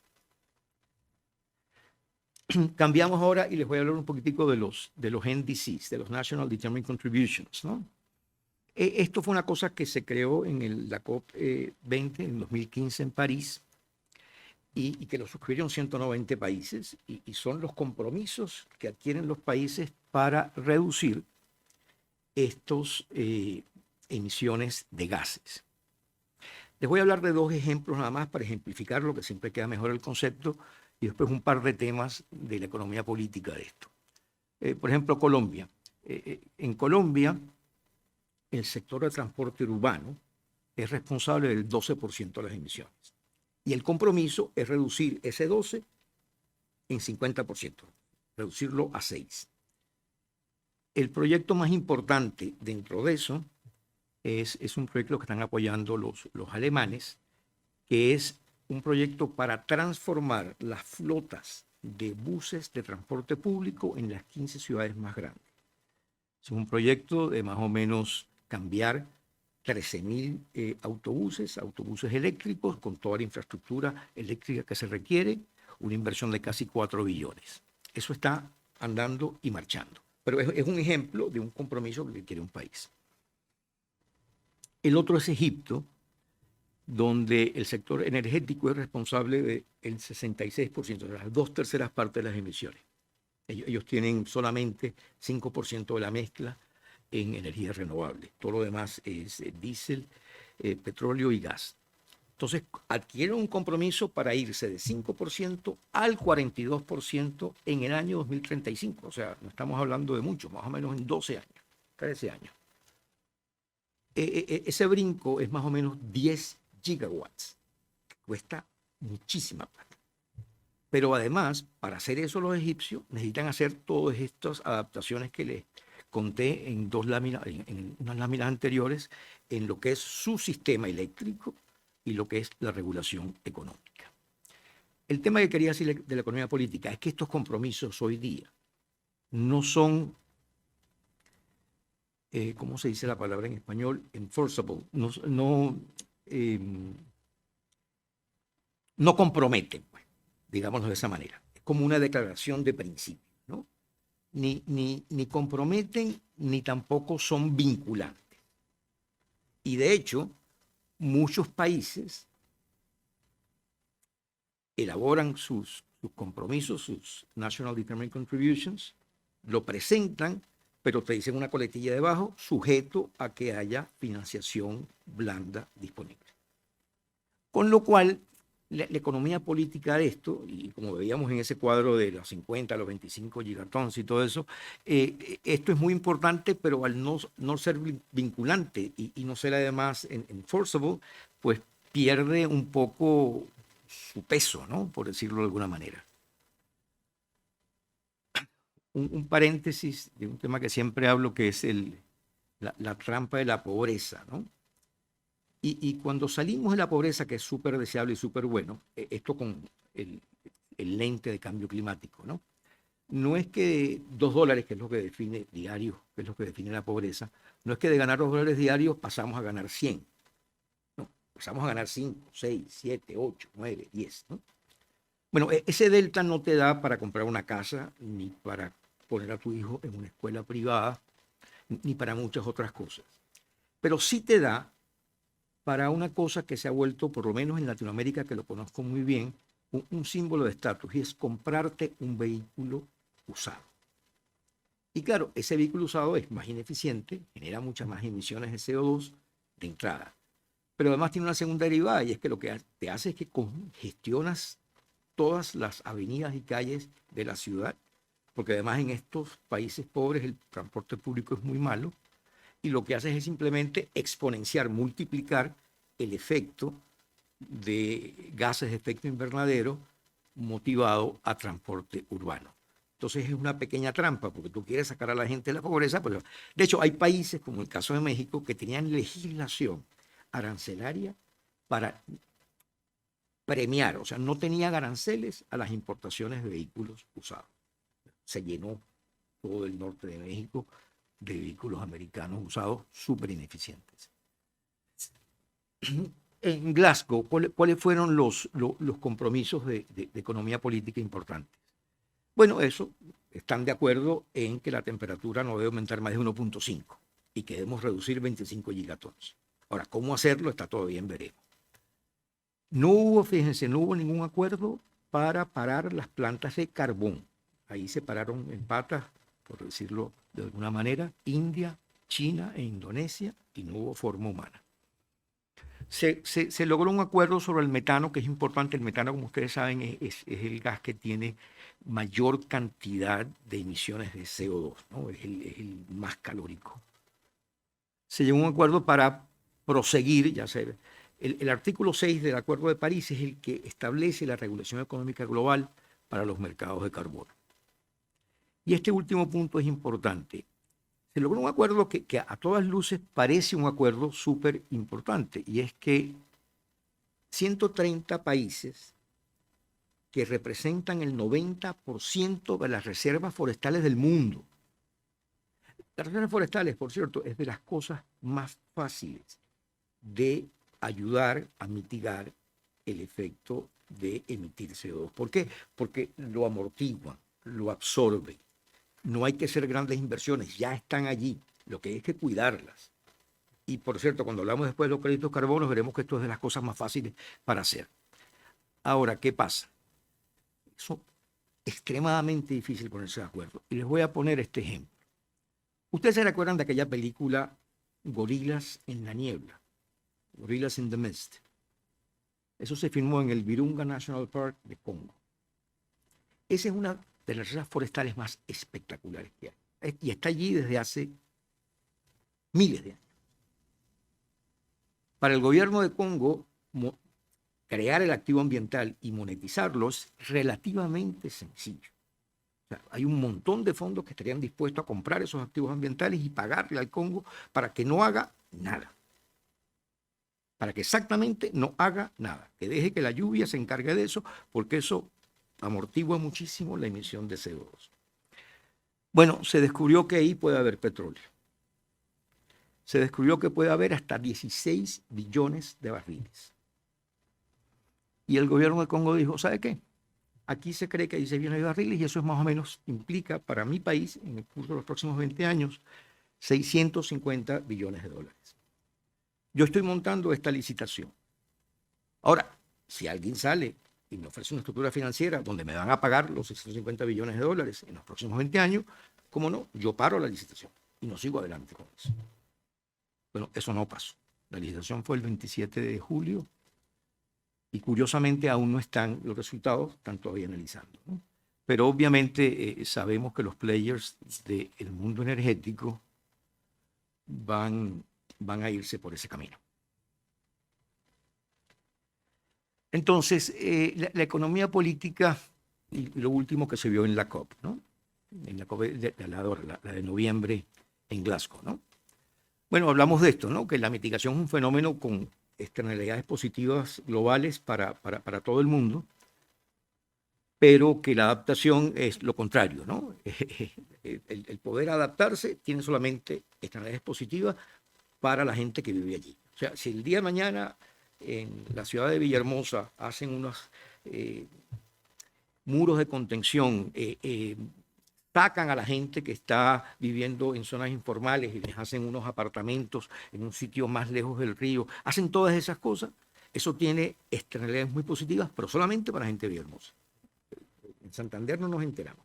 Cambiamos ahora y les voy a hablar un poquitico de los NDCs, de los National Determined Contributions, ¿no? Esto fue una cosa que se creó en la COP20 en 2015 en París, y que lo suscribieron 190 países, y son los compromisos que adquieren los países para reducir estos emisiones de gases. Les voy a hablar de 2 ejemplos nada más para ejemplificar lo que siempre queda mejor el concepto, y después un par de temas de la economía política de esto. Por ejemplo, Colombia. En Colombia, el sector de transporte urbano es responsable del 12% de las emisiones. Y el compromiso es reducir ese 12 en 50%, reducirlo a 6. El proyecto más importante dentro de eso es un proyecto que están apoyando los alemanes, que es un proyecto para transformar las flotas de buses de transporte público en las 15 ciudades más grandes. Es un proyecto de más o menos cambiar 13.000 autobuses eléctricos, con toda la infraestructura eléctrica que se requiere, una inversión de casi 4 billones. Eso está andando y marchando. Pero es un ejemplo de un compromiso que quiere un país. El otro es Egipto, donde el sector energético es responsable del 66%, de las 2/3 partes de las emisiones. Ellos tienen solamente 5% de la mezcla en energías renovables. Todo lo demás es diésel, petróleo y gas. Entonces, adquieren un compromiso para irse de 5% al 42% en el año 2035. O sea, no estamos hablando de mucho, más o menos en 12 años, 13 años. Ese brinco es más o menos 10 gigawatts, que cuesta muchísima plata. Pero además, para hacer eso los egipcios necesitan hacer todas estas adaptaciones que les conté en unas láminas anteriores, en lo que es su sistema eléctrico y lo que es la regulación económica. El tema que quería decir de la economía política es que estos compromisos hoy día no son, ¿cómo se dice la palabra en español? Enforceable, no comprometen, pues, digámoslo de esa manera. Es como una declaración de principio, ¿no? Ni comprometen, ni tampoco son vinculantes. Y de hecho, muchos países elaboran sus compromisos, sus National Determined Contributions, lo presentan, pero te dicen una coletilla debajo, sujeto a que haya financiación blanda disponible. Con lo cual, la economía política de esto, y como veíamos en ese cuadro de los 50, los 25 gigatons y todo eso, esto es muy importante, pero al no ser vinculante y no ser además enforceable, pues pierde un poco su peso, ¿no? Por decirlo de alguna manera. Un paréntesis de un tema que siempre hablo, que es la trampa de la pobreza, ¿no? Y cuando salimos de la pobreza, que es súper deseable y súper bueno, esto con el lente de cambio climático, ¿no? No es que $2, que es lo que define diario, que es lo que define la pobreza, no es que de ganar $2 diarios pasamos a ganar 100. No, pasamos a ganar 5, 6, 7, 8, 9, 10, ¿no? Bueno, ese delta no te da para comprar una casa, ni para poner a tu hijo en una escuela privada, ni para muchas otras cosas. Pero sí te da para una cosa que se ha vuelto, por lo menos en Latinoamérica, que lo conozco muy bien, un símbolo de estatus, y es comprarte un vehículo usado. Y claro, ese vehículo usado es más ineficiente, genera muchas más emisiones de CO2 de entrada, pero además tiene una segunda derivada, y es que lo que te hace es que congestionas todas las avenidas y calles de la ciudad, porque además en estos países pobres el transporte público es muy malo, y lo que haces es simplemente exponenciar, multiplicar el efecto de gases de efecto invernadero motivado a transporte urbano. Entonces es una pequeña trampa, porque tú quieres sacar a la gente de la pobreza. Pues, de hecho, hay países, como el caso de México, que tenían legislación arancelaria para premiar, o sea, no tenía aranceles a las importaciones de vehículos usados. Se llenó todo el norte de México de vehículos americanos usados súper ineficientes. En Glasgow, ¿cuáles fueron los compromisos de economía política importantes? Bueno, eso, están de acuerdo en que la temperatura no debe aumentar más de 1.5 y que debemos reducir 25 gigatons. Ahora, ¿cómo hacerlo? Está todavía en veremos. No hubo ningún acuerdo para parar las plantas de carbón. Ahí se pararon en patas, por decirlo de alguna manera, India, China e Indonesia, y no hubo forma humana. Se logró un acuerdo sobre el metano, que es importante. El metano, como ustedes saben, es el gas que tiene mayor cantidad de emisiones de CO2, ¿no? Es el más calórico. Se llegó a un acuerdo para proseguir, ya sé, el artículo 6 del Acuerdo de París es el que establece la regulación económica global para los mercados de carbono. Y este último punto es importante. Se logró un acuerdo que a todas luces parece un acuerdo súper importante, y es que 130 países que representan el 90% de las reservas forestales del mundo. Las reservas forestales, por cierto, es de las cosas más fáciles de ayudar a mitigar el efecto de emitir CO2. ¿Por qué? Porque lo amortiguan, lo absorben. No hay que hacer grandes inversiones, ya están allí. Lo que hay es que cuidarlas. Y por cierto, cuando hablamos después de los créditos carbonos, veremos que esto es de las cosas más fáciles para hacer. Ahora, ¿qué pasa? Eso es extremadamente difícil ponerse de acuerdo. Y les voy a poner este ejemplo. ¿Ustedes se recuerdan de aquella película Gorilas en la niebla? Gorillas in the Mist. Eso se filmó en el Virunga National Park de Congo. Esa es una de las reservas forestales más espectaculares que hay. Y está allí desde hace miles de años. Para el gobierno de Congo, crear el activo ambiental y monetizarlo es relativamente sencillo. O sea, hay un montón de fondos que estarían dispuestos a comprar esos activos ambientales y pagarle al Congo para que no haga nada. Para que exactamente no haga nada. Que deje que la lluvia se encargue de eso, porque eso amortigua muchísimo la emisión de CO2. Bueno, se descubrió que ahí puede haber petróleo. Se descubrió que puede haber hasta 16 billones de barriles. Y el gobierno de Congo dijo, ¿sabe qué? Aquí se cree que hay 16 billones de barriles y eso es más o menos, implica para mi país, en el curso de los próximos 20 años, 650 billones de dólares. Yo estoy montando esta licitación. Ahora, si alguien sale y me ofrece una estructura financiera donde me van a pagar los 650 billones de dólares en los próximos 20 años, ¿cómo no? Yo paro la licitación y no sigo adelante con eso. Bueno, eso no pasó. La licitación fue el 27 de julio y curiosamente aún no están los resultados, están todavía analizando, ¿no? Pero obviamente sabemos que los players del mundo energético van a irse por ese camino. Entonces, la economía política, y lo último que se vio en la COP, ¿no? En la COP la de noviembre en Glasgow, ¿no? Bueno, hablamos de esto, ¿no? Que la mitigación es un fenómeno con externalidades positivas globales para todo el mundo, pero que la adaptación es lo contrario, ¿no? El poder adaptarse tiene solamente externalidades positivas para la gente que vive allí. O sea, si el día de mañana en la ciudad de Villahermosa hacen unos muros de contención, sacan a la gente que está viviendo en zonas informales y les hacen unos apartamentos en un sitio más lejos del río, hacen todas esas cosas, eso tiene externalidades muy positivas, pero solamente para gente de Villahermosa. En Santander no nos enteramos.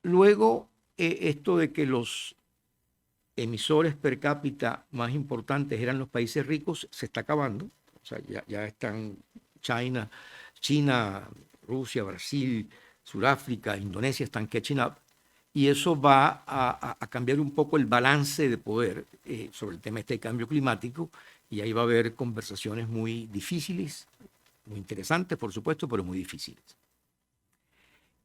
Luego, esto de que los emisores per cápita más importantes eran los países ricos, se está acabando. O sea, ya están China, Rusia, Brasil, Sudáfrica, Indonesia están catching up. Y eso va a cambiar un poco el balance de poder sobre el tema de cambio climático. Y ahí va a haber conversaciones muy difíciles, muy interesantes, por supuesto, pero muy difíciles.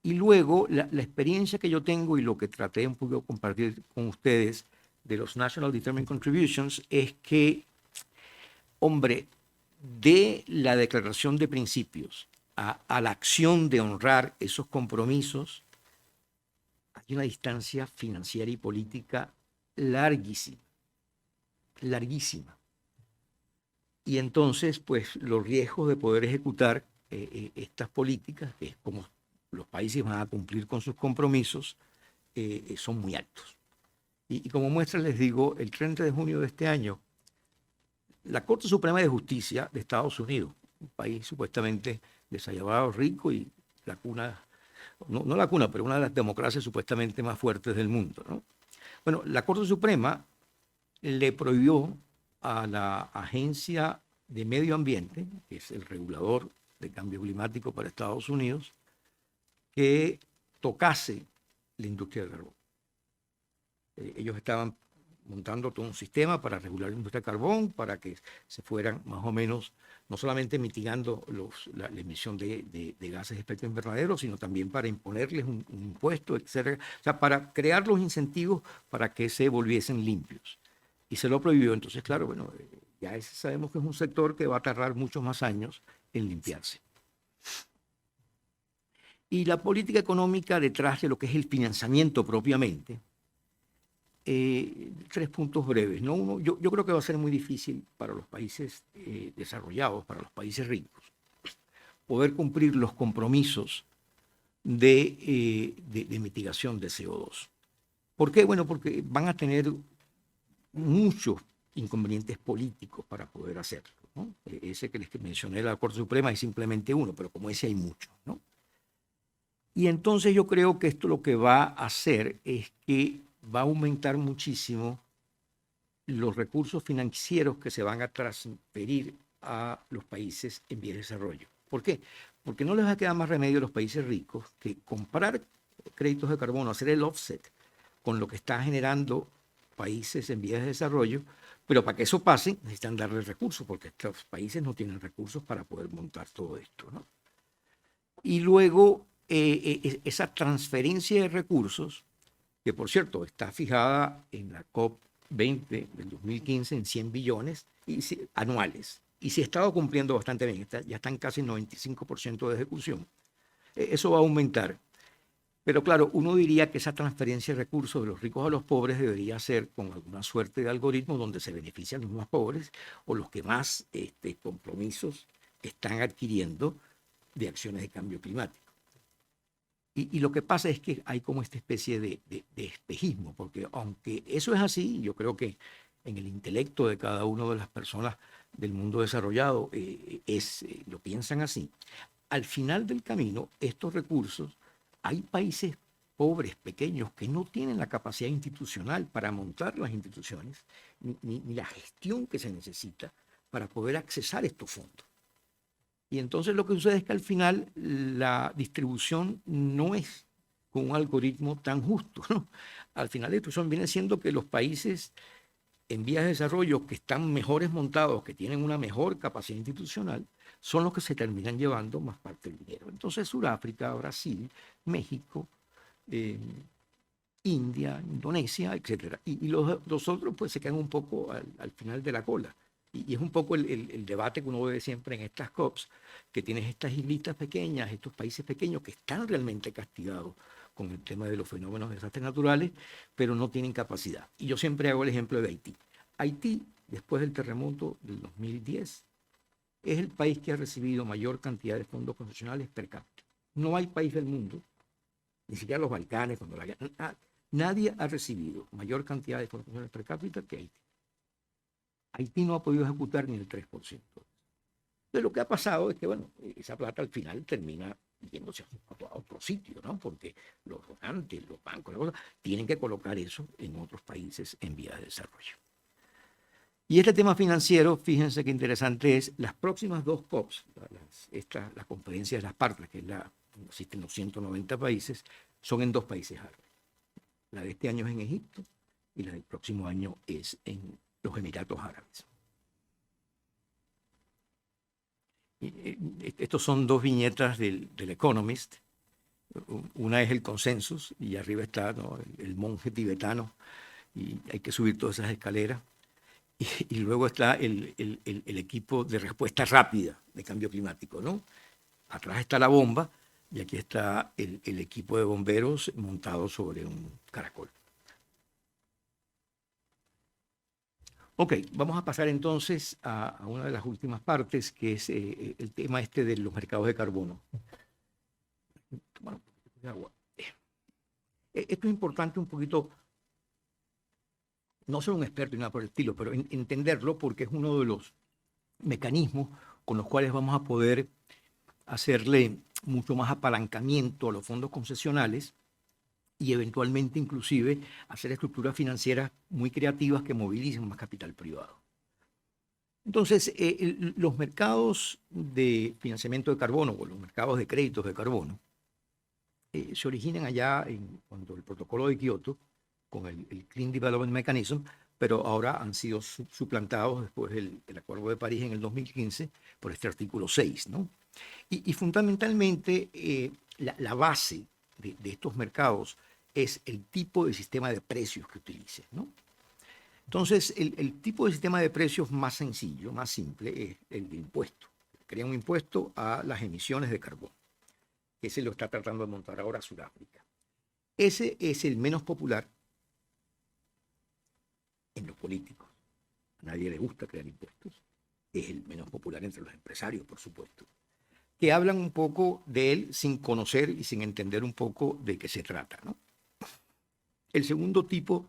Y luego, la experiencia que yo tengo y lo que traté un poco de compartir con ustedes de los National Determined Contributions es que, hombre, de la declaración de principios a la acción de honrar esos compromisos, hay una distancia financiera y política larguísima, larguísima. Y entonces, pues, los riesgos de poder ejecutar estas políticas, que es como los países van a cumplir con sus compromisos, son muy altos. Y como muestra les digo, el 30 de junio de este año, la Corte Suprema de Justicia de Estados Unidos, un país supuestamente desarrollado, rico y la cuna, no la cuna, pero una de las democracias supuestamente más fuertes del mundo, ¿no? Bueno, la Corte Suprema le prohibió a la Agencia de Medio Ambiente, que es el regulador de cambio climático para Estados Unidos, que tocase la industria del carbón. Ellos estaban montando todo un sistema para regular la industria del carbón, para que se fueran más o menos, no solamente mitigando la emisión de gases de efecto invernadero, sino también para imponerles un impuesto, etc. O sea, para crear los incentivos para que se volviesen limpios. Y se lo prohibió. Entonces, claro, bueno, ya sabemos que es un sector que va a tardar muchos más años en limpiarse. Y la política económica detrás de lo que es el financiamiento propiamente, 3 puntos breves, ¿no? Uno, yo creo que va a ser muy difícil para los países desarrollados, para los países ricos, poder cumplir los compromisos de mitigación de CO2. ¿Por qué? Bueno, porque van a tener muchos inconvenientes políticos para poder hacerlo, ¿no? Ese que les mencioné de la Corte Suprema es simplemente uno, pero como ese hay muchos, ¿no? Y entonces yo creo que esto lo que va a hacer es que va a aumentar muchísimo los recursos financieros que se van a transferir a los países en vías de desarrollo. ¿Por qué? Porque no les va a quedar más remedio a los países ricos que comprar créditos de carbono, hacer el offset con lo que está generando países en vías de desarrollo, pero para que eso pase necesitan darle recursos, porque estos países no tienen recursos para poder montar todo esto, ¿no? Y luego esa transferencia de recursos, que por cierto está fijada en la COP20 del 2015 en 100 billones anuales, y se ha estado cumpliendo bastante bien, ya están casi en 95% de ejecución. Eso va a aumentar. Pero claro, uno diría que esa transferencia de recursos de los ricos a los pobres debería ser con alguna suerte de algoritmo donde se benefician los más pobres o los que más compromisos están adquiriendo de acciones de cambio climático. Y lo que pasa es que hay como esta especie de espejismo, porque aunque eso es así, yo creo que en el intelecto de cada una de las personas del mundo desarrollado lo piensan así. Al final del camino, estos recursos, hay países pobres, pequeños, que no tienen la capacidad institucional para montar las instituciones, ni la gestión que se necesita para poder accesar estos fondos. Y entonces lo que sucede es que al final la distribución no es con un algoritmo tan justo, ¿no? Al final la distribución viene siendo que los países en vías de desarrollo que están mejores montados, que tienen una mejor capacidad institucional, son los que se terminan llevando más parte del dinero. Entonces Sudáfrica, Brasil, México, India, Indonesia, etc. Y los otros pues se quedan un poco al final de la cola. Y es un poco el debate que uno ve siempre en estas COPs, que tienes estas islitas pequeñas, estos países pequeños que están realmente castigados con el tema de los fenómenos de desastres naturales, pero no tienen capacidad. Y yo siempre hago el ejemplo de Haití. Haití, después del terremoto del 2010, es el país que ha recibido mayor cantidad de fondos concesionales per cápita. No hay país del mundo, ni siquiera los Balcanes, nadie ha recibido mayor cantidad de fondos concesionales per cápita que Haití. Haití no ha podido ejecutar ni el 3%. Entonces lo que ha pasado es que, bueno, esa plata al final termina yéndose a otro sitio, ¿no? Porque los donantes, los bancos, tienen que colocar eso en otros países en vías de desarrollo. Y este tema financiero, fíjense qué interesante es, las próximas dos COPs, la conferencia de las partes, que es existen los 190 países, son en dos países árabes. La de este año es en Egipto y la del próximo año es en los Emiratos Árabes. Estos son dos viñetas del Economist. Una es el consensus y arriba está, ¿no?, el monje tibetano y hay que subir todas esas escaleras. Y luego está el equipo de respuesta rápida de cambio climático, ¿no? Atrás está la bomba y aquí está el equipo de bomberos montado sobre un caracol. Ok, vamos a pasar entonces a una de las últimas partes, que es el tema de los mercados de carbono. Tomar un poquito de agua. Esto es importante un poquito, no soy un experto en nada por el estilo, pero entenderlo porque es uno de los mecanismos con los cuales vamos a poder hacerle mucho más apalancamiento a los fondos concesionales y eventualmente inclusive hacer estructuras financieras muy creativas que movilicen más capital privado. Entonces, los mercados de financiamiento de carbono o los mercados de créditos de carbono se originan allá cuando el protocolo de Kioto, con el Clean Development Mechanism, pero ahora han sido suplantados después del Acuerdo de París en el 2015 por este artículo 6, ¿no? Y fundamentalmente la base de estos mercados es el tipo de sistema de precios que utilices, ¿no? Entonces, el tipo de sistema de precios más sencillo, más simple, es el de impuesto. Crea un impuesto a las emisiones de carbono. Ese lo está tratando de montar ahora Sudáfrica. Ese es el menos popular en los políticos. A nadie le gusta crear impuestos. Es el menos popular entre los empresarios, por supuesto, que hablan un poco de él sin conocer y sin entender un poco de qué se trata, ¿no? El segundo tipo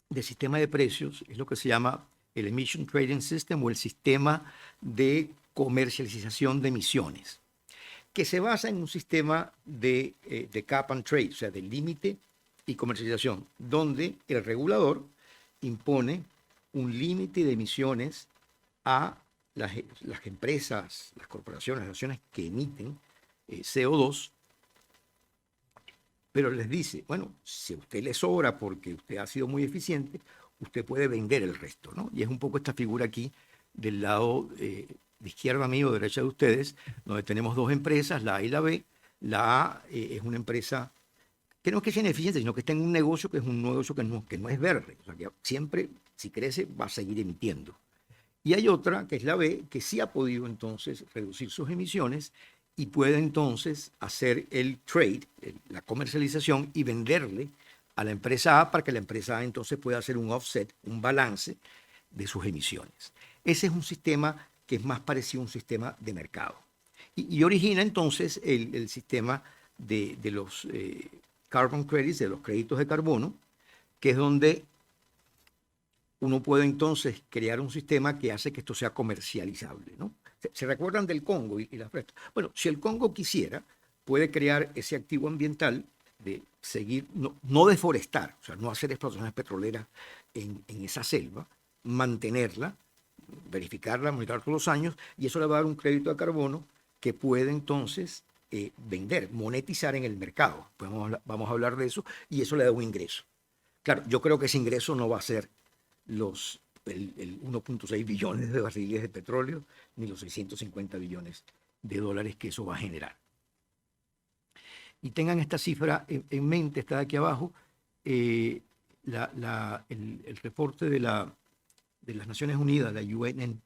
de sistema de precios es lo que se llama el Emission Trading System o el sistema de comercialización de emisiones, que se basa en un sistema de cap and trade, o sea, de límite y comercialización, donde el regulador impone un límite de emisiones a las empresas, las corporaciones, las naciones que emiten CO2, pero les dice, bueno, si a usted le sobra porque usted ha sido muy eficiente, usted puede vender el resto, ¿no? Y es un poco esta figura aquí del lado de izquierda mío, derecha de ustedes, donde tenemos dos empresas, la A y la B. La A es una empresa que no es que sea ineficiente, sino que está en un negocio que es un negocio que no es verde. O sea, que siempre, si crece, va a seguir emitiendo. Y hay otra, que es la B, que sí ha podido entonces reducir sus emisiones y puede entonces hacer el trade, la comercialización y venderle a la empresa A para que la empresa A entonces pueda hacer un offset, un balance de sus emisiones. Ese es un sistema que es más parecido a un sistema de mercado. Y origina entonces el sistema de los carbon credits, de los créditos de carbono, que es donde uno puede entonces crear un sistema que hace que esto sea comercializable, ¿no? ¿Se recuerdan del Congo y las prestas? Bueno, si el Congo quisiera, puede crear ese activo ambiental de seguir, no deforestar, o sea, no hacer explotaciones petroleras en esa selva, mantenerla, verificarla, monitorear todos los años, y eso le va a dar un crédito de carbono que puede entonces vender, monetizar en el mercado. Pues vamos a hablar de eso, y eso le da un ingreso. Claro, yo creo que ese ingreso no va a ser el 1.6 billones de barriles de petróleo, ni los 650 billones de dólares que eso va a generar. Y tengan esta cifra en mente, está de aquí abajo, el reporte de las Naciones Unidas, la UNFF,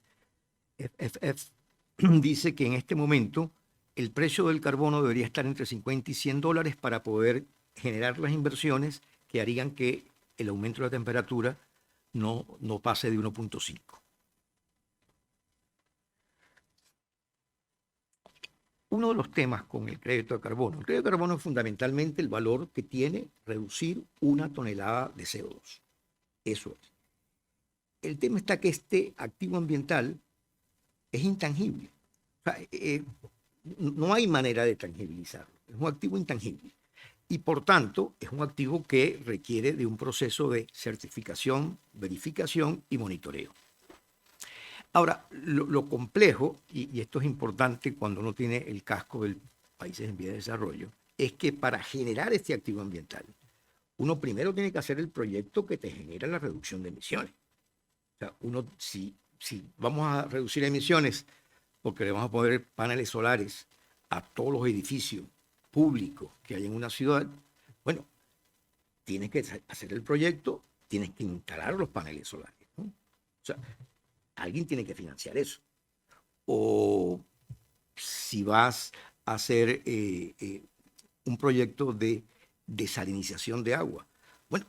dice que en este momento el precio del carbono debería estar entre 50 y 100 dólares para poder generar las inversiones que harían que el aumento de la temperatura no pase de 1.5. Uno de los temas con el crédito de carbono. El crédito de carbono es fundamentalmente el valor que tiene reducir 1 tonelada de CO2. Eso es. El tema está que este activo ambiental es intangible. O sea, no hay manera de tangibilizarlo. Es un activo intangible. Y por tanto, es un activo que requiere de un proceso de certificación, verificación y monitoreo. Ahora, lo complejo, y esto es importante cuando uno tiene el casco de países en vía de desarrollo, es que para generar este activo ambiental, uno primero tiene que hacer el proyecto que te genera la reducción de emisiones. O sea, si vamos a reducir emisiones porque le vamos a poner paneles solares a todos los edificios públicos que hay en una ciudad, bueno, tienes que hacer el proyecto, tienes que instalar los paneles solares, ¿no? O sea, alguien tiene que financiar eso. O si vas a hacer un proyecto de desalinización de agua, bueno,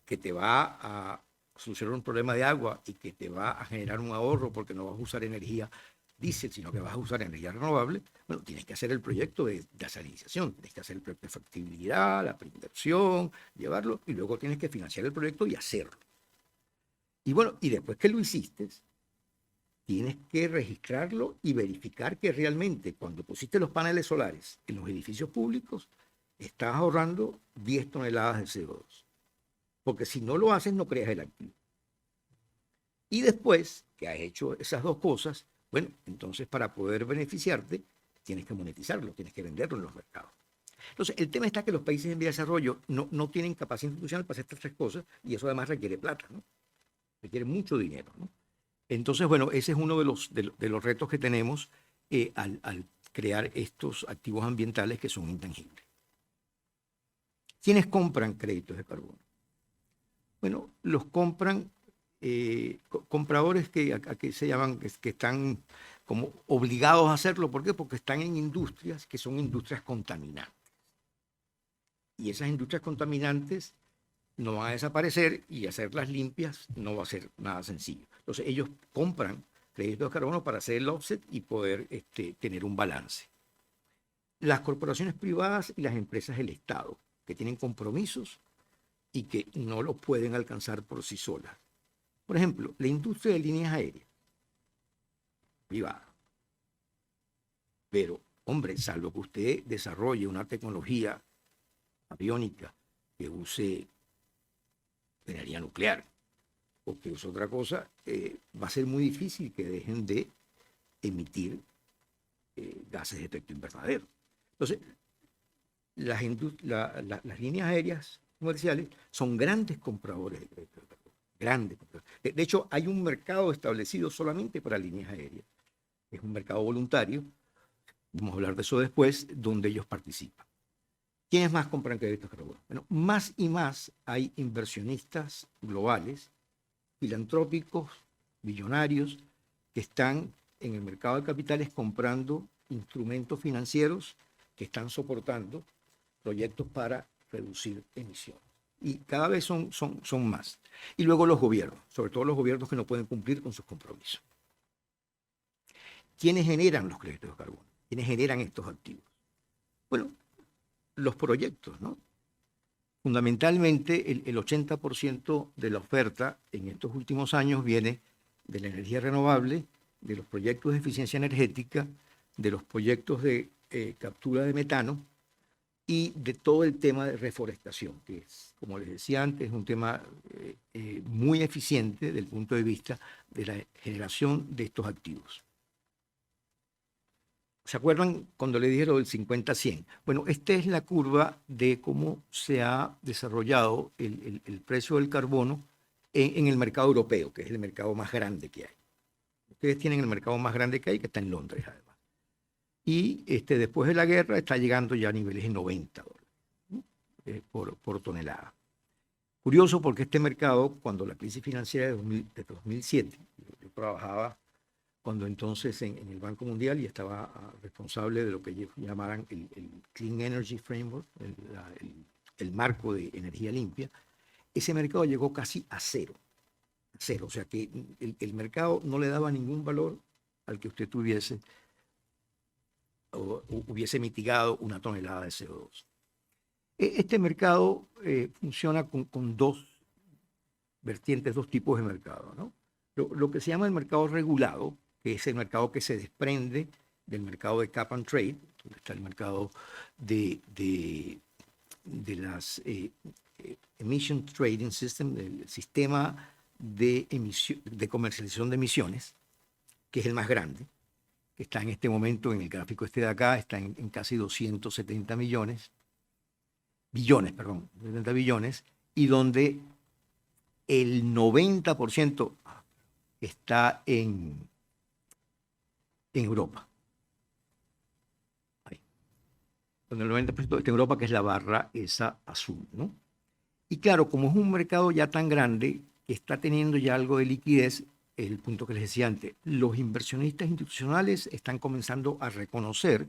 que te va a solucionar un problema de agua y que te va a generar un ahorro porque no vas a usar energía diésel, sino que vas a usar energía renovable, bueno, tienes que hacer el proyecto de desalinización, tienes que hacer el proyecto de factibilidad, la preinversión, llevarlo, y luego tienes que financiar el proyecto y hacerlo. Y bueno, y después que lo hiciste, tienes que registrarlo y verificar que realmente cuando pusiste los paneles solares en los edificios públicos, estás ahorrando 10 toneladas de CO2. Porque si no lo haces, no creas el activo. Y después que has hecho esas dos cosas, bueno, entonces para poder beneficiarte, tienes que monetizarlo, tienes que venderlo en los mercados. Entonces, el tema está que los países en vía de desarrollo no tienen capacidad institucional para hacer estas tres cosas, y eso además requiere plata, ¿no? Requiere mucho dinero, ¿no? Entonces, bueno, ese es uno de los retos que tenemos al crear estos activos ambientales que son intangibles. ¿Quiénes compran créditos de carbono? Bueno, los compran compradores que se llaman, que están como obligados a hacerlo. ¿Por qué? Porque están en industrias que son industrias contaminantes. Y esas industrias contaminantes no van a desaparecer, y hacerlas limpias no va a ser nada sencillo. Entonces ellos compran créditos de carbono para hacer el offset y poder tener un balance. Las corporaciones privadas y las empresas del Estado, que tienen compromisos y que no lo pueden alcanzar por sí solas. Por ejemplo, la industria de líneas aéreas privada. Pero, hombre, salvo que usted desarrolle una tecnología aviónica que use energía nuclear o que use otra cosa, va a ser muy difícil que dejen de emitir gases de efecto invernadero. Entonces, las líneas aéreas comerciales son grandes compradores de créditos de carbono. Grandes compradores. De hecho, hay un mercado establecido solamente para líneas aéreas. Es un mercado voluntario, vamos a hablar de eso después, donde ellos participan. ¿Quiénes más compran créditos de carbono? Bueno, más y más hay inversionistas globales, filantrópicos, millonarios, que están en el mercado de capitales comprando instrumentos financieros que están soportando proyectos para reducir emisiones. Y cada vez son más. Y luego los gobiernos, sobre todo los gobiernos que no pueden cumplir con sus compromisos. ¿Quiénes generan los créditos de carbono? ¿Quiénes generan estos activos? Bueno, los proyectos, ¿no? Fundamentalmente, el 80% de la oferta en estos últimos años viene de la energía renovable, de los proyectos de eficiencia energética, de los proyectos de captura de metano y de todo el tema de reforestación, que es, como les decía antes, un tema muy eficiente desde el punto de vista de la generación de estos activos. ¿Se acuerdan cuando le dije lo del 50-100? Bueno, esta es la curva de cómo se ha desarrollado el precio del carbono en el mercado europeo, que es el mercado más grande que hay. Ustedes tienen el mercado más grande que hay, que está en Londres, además. Y después de la guerra está llegando ya a niveles de $90 por tonelada. Curioso porque este mercado, cuando la crisis financiera de 2007, yo trabajaba cuando entonces en el Banco Mundial y estaba responsable de lo que ellos llamaran el Clean Energy Framework, el marco de energía limpia, ese mercado llegó casi a cero. O sea que el mercado no le daba ningún valor al que usted tuviese o hubiese mitigado una tonelada de CO2. Este mercado funciona con dos vertientes, dos tipos de mercado, ¿no? Lo que se llama el mercado regulado, que es el mercado que se desprende del mercado de cap and trade, donde está el mercado de las emission trading system, el sistema de comercialización de emisiones, que es el más grande, que está en este momento en el gráfico de acá, está en casi 270 billones, y donde el 90% está en Europa. Ahí. Donde el 90% está en Europa, que es la barra esa azul, ¿no? Y claro, como es un mercado ya tan grande, que está teniendo ya algo de liquidez, el punto que les decía antes, los inversionistas institucionales están comenzando a reconocer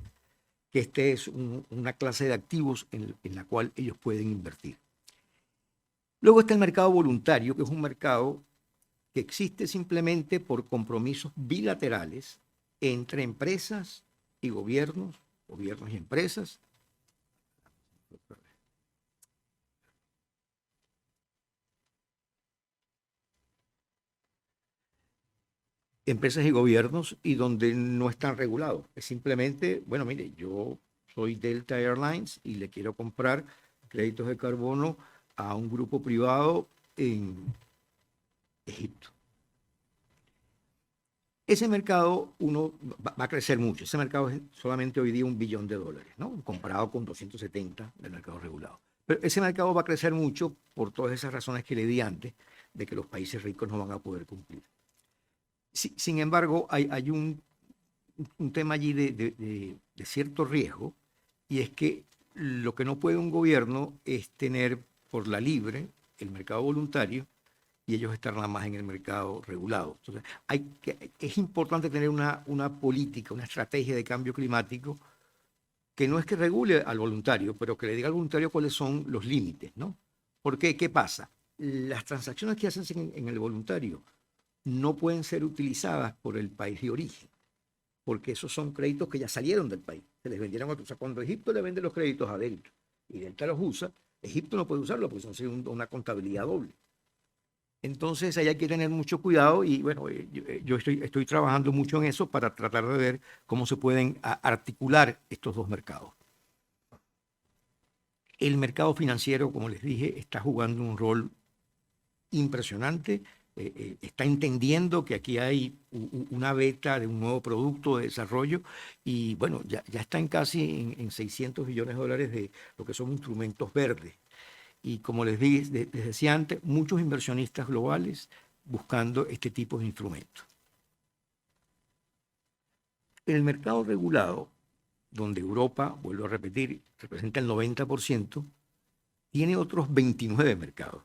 que este es una clase de activos en la cual ellos pueden invertir. Luego está el mercado voluntario, que es un mercado que existe simplemente por compromisos bilaterales entre empresas y gobiernos y empresas. Empresas y gobiernos, y donde no están regulados. Es simplemente, bueno, mire, yo soy Delta Airlines y le quiero comprar créditos de carbono a un grupo privado en Egipto. Ese mercado va a crecer mucho. Ese mercado es solamente hoy día $1 billón, ¿no? Comparado con 270 del mercado regulado. Pero ese mercado va a crecer mucho por todas esas razones que le di antes, de que los países ricos no van a poder cumplir. Sin embargo, hay un tema allí de cierto riesgo, y es que lo que no puede un gobierno es tener por la libre el mercado voluntario y ellos estar nada más en el mercado regulado. Entonces, es importante tener una política, una estrategia de cambio climático que no es que regule al voluntario, pero que le diga al voluntario cuáles son los límites, ¿no? ¿Por qué? ¿Qué pasa? Las transacciones que hacen en el voluntario no pueden ser utilizadas por el país de origen, porque esos son créditos que ya salieron del país, se les vendieron a otros. O sea, cuando Egipto le vende los créditos a Delta y Delta los usa, Egipto no puede usarlo porque sería una contabilidad doble. Entonces ahí hay que tener mucho cuidado y bueno, yo estoy trabajando mucho en eso para tratar de ver cómo se pueden articular estos dos mercados. El mercado financiero, como les dije, está jugando un rol impresionante. Está entendiendo que aquí hay una beta de un nuevo producto de desarrollo y bueno, ya están casi en 600 billones de dólares de lo que son instrumentos verdes. Y como les decía antes, muchos inversionistas globales buscando este tipo de instrumentos. En el mercado regulado, donde Europa, vuelvo a repetir, representa el 90%, tiene otros 29 mercados.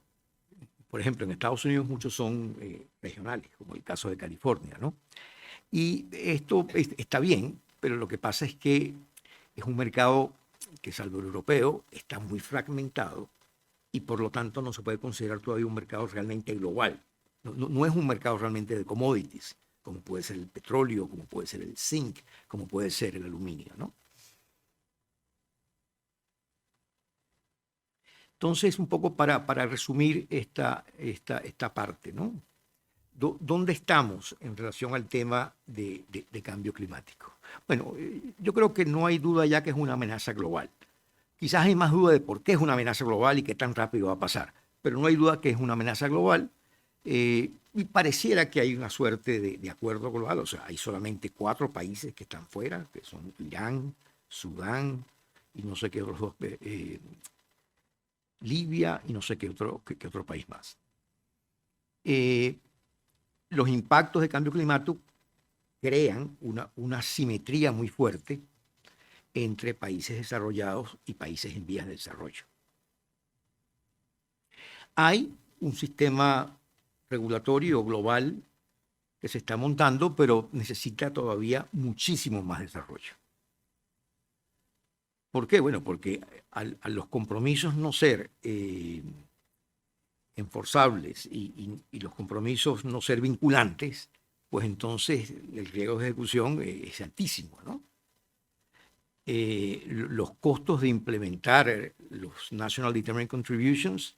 Por ejemplo, en Estados Unidos muchos son regionales, como el caso de California, ¿no? Y esto está bien, pero lo que pasa es que es un mercado que, salvo el europeo, está muy fragmentado y por lo tanto no se puede considerar todavía un mercado realmente global. No es un mercado realmente de commodities, como puede ser el petróleo, como puede ser el zinc, como puede ser el aluminio, ¿no? Entonces, un poco para resumir esta parte, ¿no? ¿Dónde estamos en relación al tema de cambio climático? Bueno, yo creo que no hay duda ya que es una amenaza global. Quizás hay más duda de por qué es una amenaza global y qué tan rápido va a pasar, pero no hay duda que es una amenaza global y pareciera que hay una suerte de acuerdo global. O sea, hay solamente 4 países que están fuera, que son Irán, Sudán y no sé qué otros dos, Libia y no sé qué otro país más. Los impactos de cambio climático crean una simetría muy fuerte entre países desarrollados y países en vías de desarrollo. Hay un sistema regulatorio global que se está montando, pero necesita todavía muchísimo más desarrollo. ¿Por qué? Bueno, porque a los compromisos no ser enforzables y los compromisos no ser vinculantes, pues entonces el riesgo de ejecución es altísimo, ¿no? Los costos de implementar los National Determined Contributions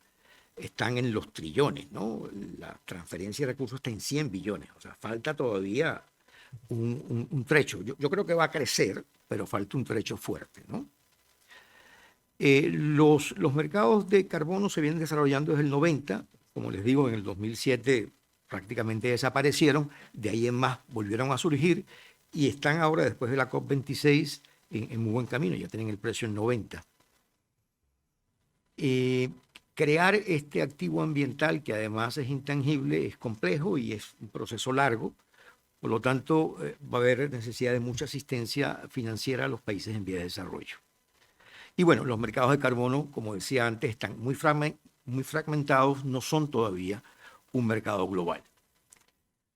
están en los trillones, ¿no? La transferencia de recursos está en 100 billones, o sea, falta todavía un trecho. Yo creo que va a crecer, pero falta un trecho fuerte, ¿no? Los mercados de carbono se vienen desarrollando desde el 90, como les digo, en el 2007 prácticamente desaparecieron, de ahí en más volvieron a surgir y están ahora, después de la COP26, en muy buen camino, ya tienen el precio en 90. Crear este activo ambiental, que además es intangible, es complejo y es un proceso largo, por lo tanto va a haber necesidad de mucha asistencia financiera a los países en vías de desarrollo. Y bueno, los mercados de carbono, como decía antes, están muy fragmentados, no son todavía un mercado global.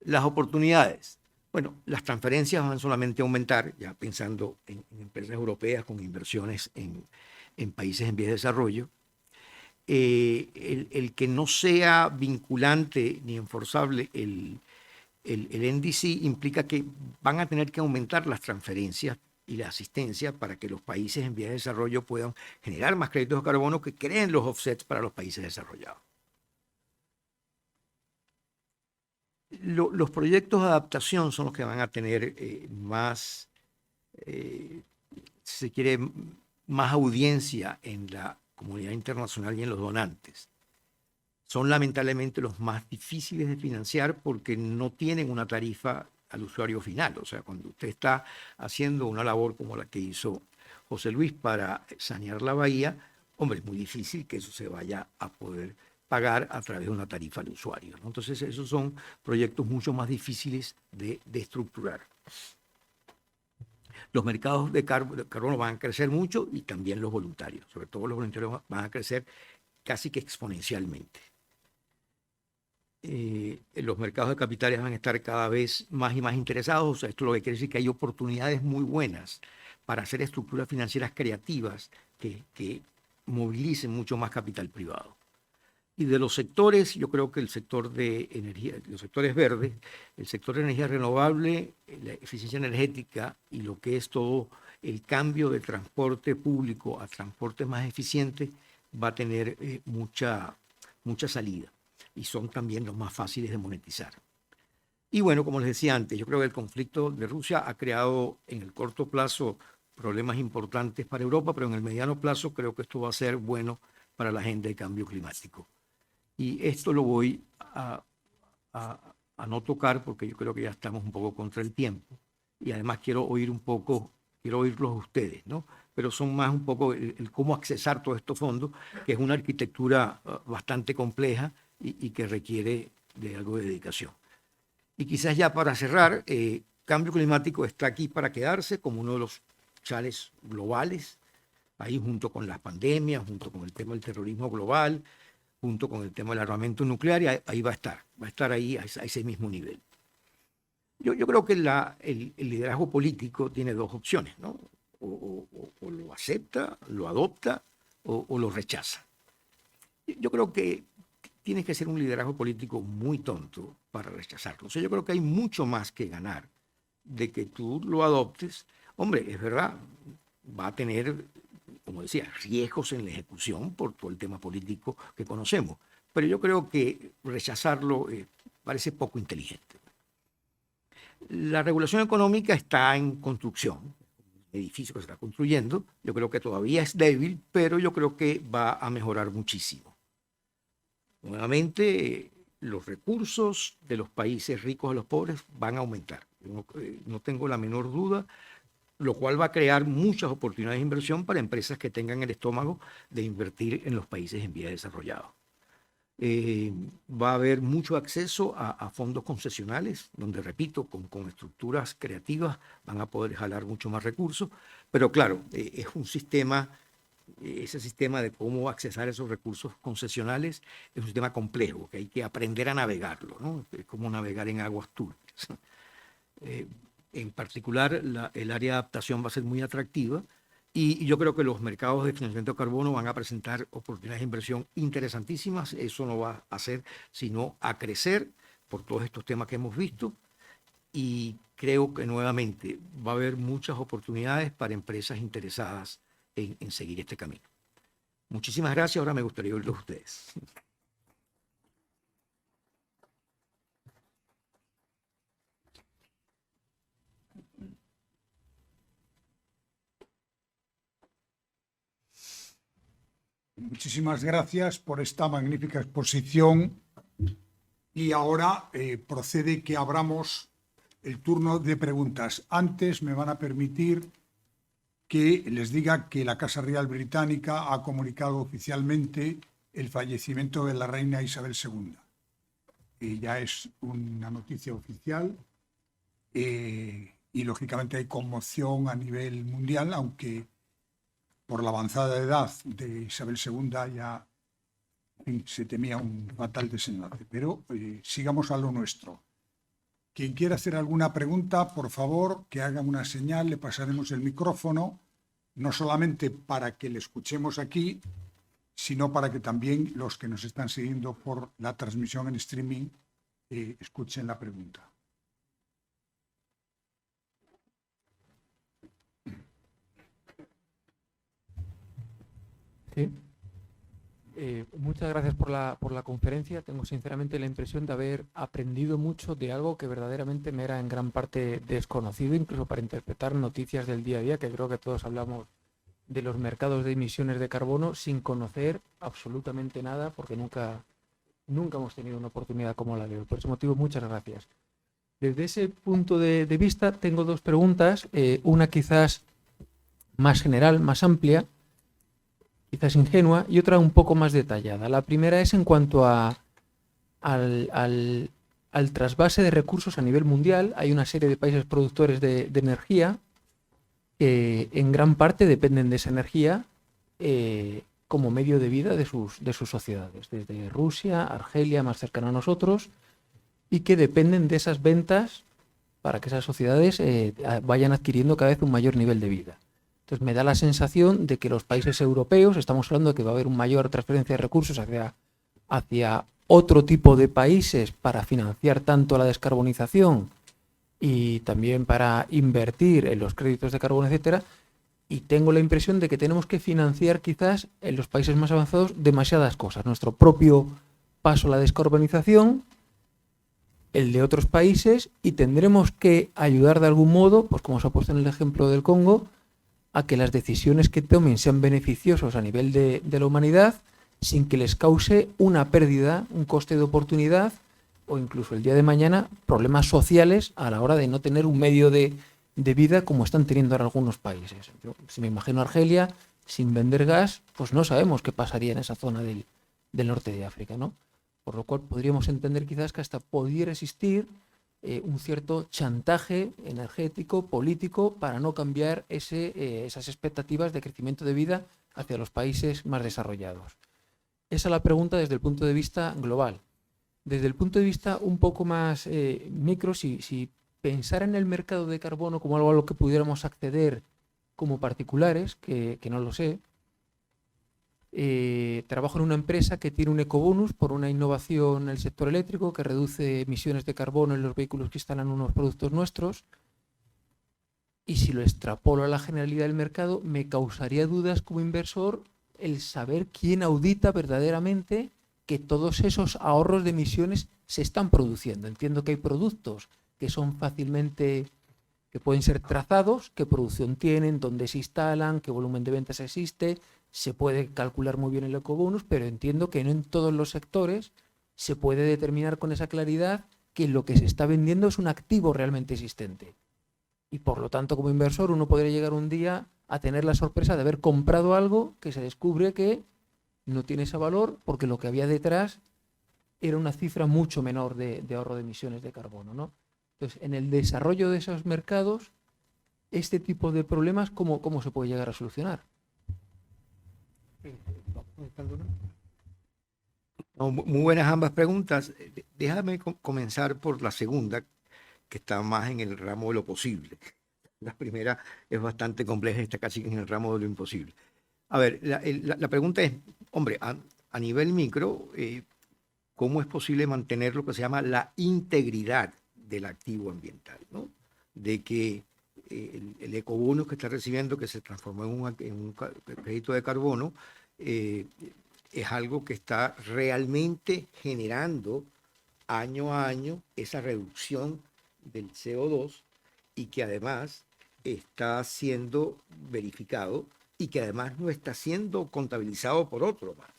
Las oportunidades. Bueno, las transferencias van solamente a aumentar, ya pensando en empresas europeas con inversiones en países en vías de desarrollo. El que no sea vinculante ni enforzable el NDC implica que van a tener que aumentar las transferencias y la asistencia para que los países en vías de desarrollo puedan generar más créditos de carbono que creen los offsets para los países desarrollados. Los proyectos de adaptación son los que van a tener más, si se quiere, más audiencia en la comunidad internacional y en los donantes. Son lamentablemente los más difíciles de financiar porque no tienen una tarifa al usuario final. O sea, cuando usted está haciendo una labor como la que hizo José Luis para sanear la bahía, hombre, es muy difícil que eso se vaya a poder pagar a través de una tarifa al usuario, ¿no? Entonces, esos son proyectos mucho más difíciles de estructurar. Los mercados de carbono van a crecer mucho y también los voluntarios. Sobre todo los voluntarios van a crecer casi que exponencialmente. Los mercados de capitales van a estar cada vez más y más interesados. O sea, esto lo que quiere decir que hay oportunidades muy buenas para hacer estructuras financieras creativas que movilicen mucho más capital privado. Y de los sectores, yo creo que el sector de energía, los sectores verdes, el sector de energía renovable, la eficiencia energética y lo que es todo el cambio de transporte público a transporte más eficiente va a tener mucha salida y son también los más fáciles de monetizar. Y bueno, como les decía antes, yo creo que el conflicto de Rusia ha creado en el corto plazo problemas importantes para Europa, pero en el mediano plazo creo que esto va a ser bueno para la agenda de cambio climático. Y esto lo voy a no tocar porque yo creo que ya estamos un poco contra el tiempo. Y además quiero oírlos ustedes, ¿no? Pero son más un poco el cómo accesar todos estos fondos, que es una arquitectura bastante compleja y que requiere de algo de dedicación. Y quizás ya para cerrar, cambio climático está aquí para quedarse como uno de los chales globales, ahí junto con las pandemias, junto con el tema del terrorismo global, junto con el tema del armamento nuclear, y ahí va a estar ahí a ese mismo nivel. Yo creo que el liderazgo político tiene dos opciones, ¿no? O lo acepta, lo adopta o lo rechaza. Yo creo que tienes que ser un liderazgo político muy tonto para rechazarlo. O sea, yo creo que hay mucho más que ganar de que tú lo adoptes. Hombre, es verdad, va a tener, como decía, riesgos en la ejecución por todo el tema político que conocemos. Pero yo creo que rechazarlo parece poco inteligente. La regulación económica está en construcción, un edificio que se está construyendo. Yo creo que todavía es débil, pero yo creo que va a mejorar muchísimo. Nuevamente, los recursos de los países ricos a los pobres van a aumentar. No tengo la menor duda, lo cual va a crear muchas oportunidades de inversión para empresas que tengan el estómago de invertir en los países en vías desarrollados. Va a haber mucho acceso a fondos concesionales, donde, repito, con estructuras creativas van a poder jalar mucho más recursos, pero claro, es un sistema, ese sistema de cómo accesar esos recursos concesionales es un sistema complejo, que hay que aprender a navegarlo, ¿no? Es como navegar en aguas turbias. En particular, el área de adaptación va a ser muy atractiva. Y yo creo que los mercados de financiamiento de carbono van a presentar oportunidades de inversión interesantísimas. Eso no va a hacer sino a crecer por todos estos temas que hemos visto. Y creo que nuevamente va a haber muchas oportunidades para empresas interesadas en seguir este camino. Muchísimas gracias. Ahora me gustaría oírlos a ustedes. Muchísimas gracias por esta magnífica exposición y ahora procede que abramos el turno de preguntas. Antes me van a permitir que les diga que la Casa Real Británica ha comunicado oficialmente el fallecimiento de la reina Isabel II. Y ya es una noticia oficial y lógicamente hay conmoción a nivel mundial, aunque por la avanzada edad de Isabel II ya se temía un fatal desenlace. Pero sigamos a lo nuestro. Quien quiera hacer alguna pregunta, por favor, que haga una señal, le pasaremos el micrófono, no solamente para que le escuchemos aquí, sino para que también los que nos están siguiendo por la transmisión en streaming escuchen la pregunta. Sí. Muchas gracias por la conferencia. Tengo sinceramente la impresión de haber aprendido mucho de algo que verdaderamente me era en gran parte desconocido, incluso para interpretar noticias del día a día, que creo que todos hablamos de los mercados de emisiones de carbono sin conocer absolutamente nada, porque nunca hemos tenido una oportunidad como la de hoy. Por ese motivo, muchas gracias. Desde ese punto de vista, tengo dos preguntas, una quizás más general, más amplia, quizás ingenua, y otra un poco más detallada. La primera es en cuanto al trasvase de recursos a nivel mundial. Hay una serie de países productores de energía que en gran parte dependen de esa energía como medio de vida de sus sociedades, desde Rusia, Argelia, más cercana a nosotros, y que dependen de esas ventas para que esas sociedades vayan adquiriendo cada vez un mayor nivel de vida. Entonces me da la sensación de que los países europeos, estamos hablando de que va a haber una mayor transferencia de recursos hacia otro tipo de países para financiar tanto la descarbonización y también para invertir en los créditos de carbono, etcétera, Y tengo la impresión de que tenemos que financiar quizás en los países más avanzados demasiadas cosas. Nuestro propio paso a la descarbonización, el de otros países, y tendremos que ayudar de algún modo, pues como se ha puesto en el ejemplo del Congo, a que las decisiones que tomen sean beneficiosos a nivel de la humanidad sin que les cause una pérdida, un coste de oportunidad o incluso el día de mañana problemas sociales a la hora de no tener un medio de vida como están teniendo ahora algunos países. Yo, si me imagino Argelia sin vender gas, pues no sabemos qué pasaría en esa zona del norte de África, ¿no? Por lo cual podríamos entender quizás que hasta pudiera existir un cierto chantaje energético, político, para no cambiar esas expectativas de crecimiento de vida hacia los países más desarrollados. Esa es la pregunta desde el punto de vista global. Desde el punto de vista un poco más micro, si pensar en el mercado de carbono como algo a lo que pudiéramos acceder como particulares, que no lo sé, trabajo en una empresa que tiene un ecobonus por una innovación en el sector eléctrico que reduce emisiones de carbono en los vehículos que instalan unos productos nuestros, y si lo extrapolo a la generalidad del mercado, me causaría dudas como inversor el saber quién audita verdaderamente que todos esos ahorros de emisiones se están produciendo. Entiendo que hay productos que son fácilmente, que pueden ser trazados, qué producción tienen, dónde se instalan, qué volumen de ventas existe. Se puede calcular muy bien el ecobonus, pero entiendo que no en todos los sectores se puede determinar con esa claridad que lo que se está vendiendo es un activo realmente existente. Y por lo tanto, como inversor, uno podría llegar un día a tener la sorpresa de haber comprado algo que se descubre que no tiene ese valor porque lo que había detrás era una cifra mucho menor de ahorro de emisiones de carbono, ¿no? Entonces, en el desarrollo de esos mercados, este tipo de problemas, ¿cómo se puede llegar a solucionar? No, muy buenas ambas preguntas. Déjame comenzar por la segunda, que está más en el ramo de lo posible. La primera es bastante compleja y está casi en el ramo de lo imposible. A ver, la pregunta es, hombre, a nivel micro, ¿cómo es posible mantener lo que se llama la integridad del activo ambiental, ¿no? De que el ecobonus que está recibiendo, que se transformó en un crédito de carbono, es algo que está realmente generando año a año esa reducción del CO2 y que además está siendo verificado y que además no está siendo contabilizado por otro más.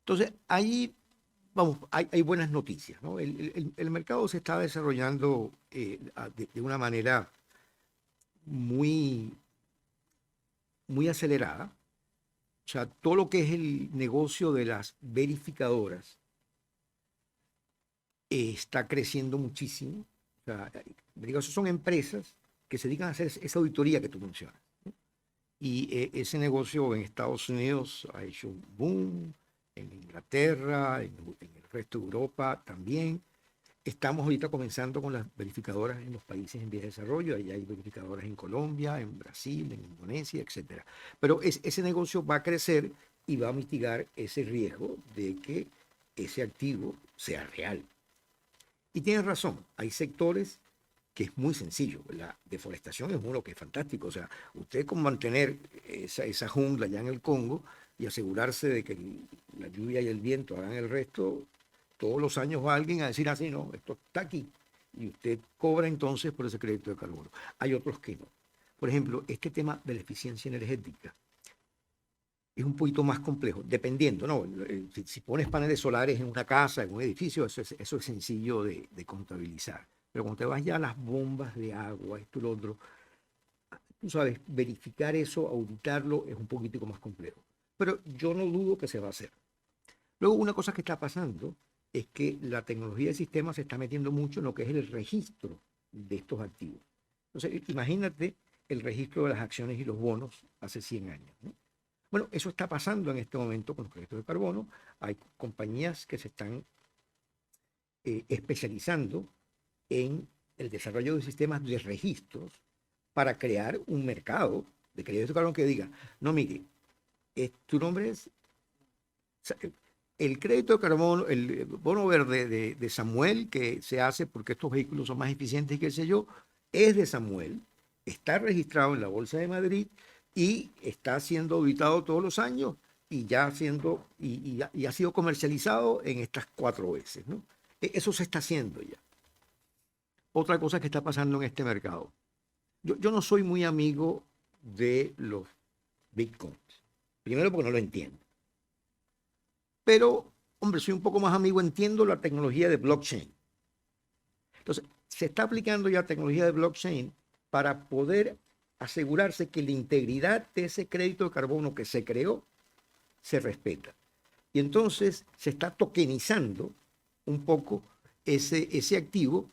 Entonces, ahí, vamos, hay buenas noticias, ¿no? El mercado se está desarrollando de una manera muy, muy acelerada. O sea, todo lo que es el negocio de las verificadoras está creciendo muchísimo. O sea, digo, son empresas que se dedican a hacer esa auditoría que tú mencionas, ¿no? Y ese negocio en Estados Unidos ha hecho un boom, en Inglaterra, en el resto de Europa también. Estamos ahorita comenzando con las verificadoras en los países en vías de desarrollo. Ahí hay verificadoras en Colombia, en Brasil, en Indonesia, etc. Pero ese negocio va a crecer y va a mitigar ese riesgo de que ese activo sea real. Y tienes razón, hay sectores que es muy sencillo. La deforestación es uno que es fantástico. O sea, usted con mantener esa jungla allá en el Congo y asegurarse de que la lluvia y el viento hagan el resto, todos los años va alguien a decir así, no, esto está aquí. Y usted cobra entonces por ese crédito de carbono. Hay otros que no. Por ejemplo, este tema de la eficiencia energética es un poquito más complejo, dependiendo, ¿no? Si pones paneles solares en una casa, en un edificio, eso es sencillo de contabilizar. Pero cuando te vas ya a las bombas de agua, esto y lo otro, tú sabes, verificar eso, auditarlo, es un poquitico más complejo. Pero yo no dudo que se va a hacer. Luego, una cosa que está pasando es que la tecnología del sistema se está metiendo mucho en lo que es el registro de estos activos. Entonces, imagínate el registro de las acciones y los bonos hace 100 años, ¿no? Bueno, eso está pasando en este momento con los créditos de carbono. Hay compañías que se están especializando en el desarrollo de sistemas de registros para crear un mercado de créditos de carbono que diga, no, mire, tu nombre es... El crédito de carbono, el bono verde de Samuel, que se hace porque estos vehículos son más eficientes y qué sé yo, es de Samuel, está registrado en la Bolsa de Madrid y está siendo auditado todos los años y ya y ha sido comercializado en estas 4 veces, ¿no? Eso se está haciendo ya. Otra cosa que está pasando en este mercado. Yo no soy muy amigo de los bitcoins. Primero porque no lo entiendo. Pero, hombre, soy un poco más amigo, entiendo la tecnología de blockchain. Entonces, se está aplicando ya tecnología de blockchain para poder asegurarse que la integridad de ese crédito de carbono que se creó se respeta. Y entonces se está tokenizando un poco ese activo,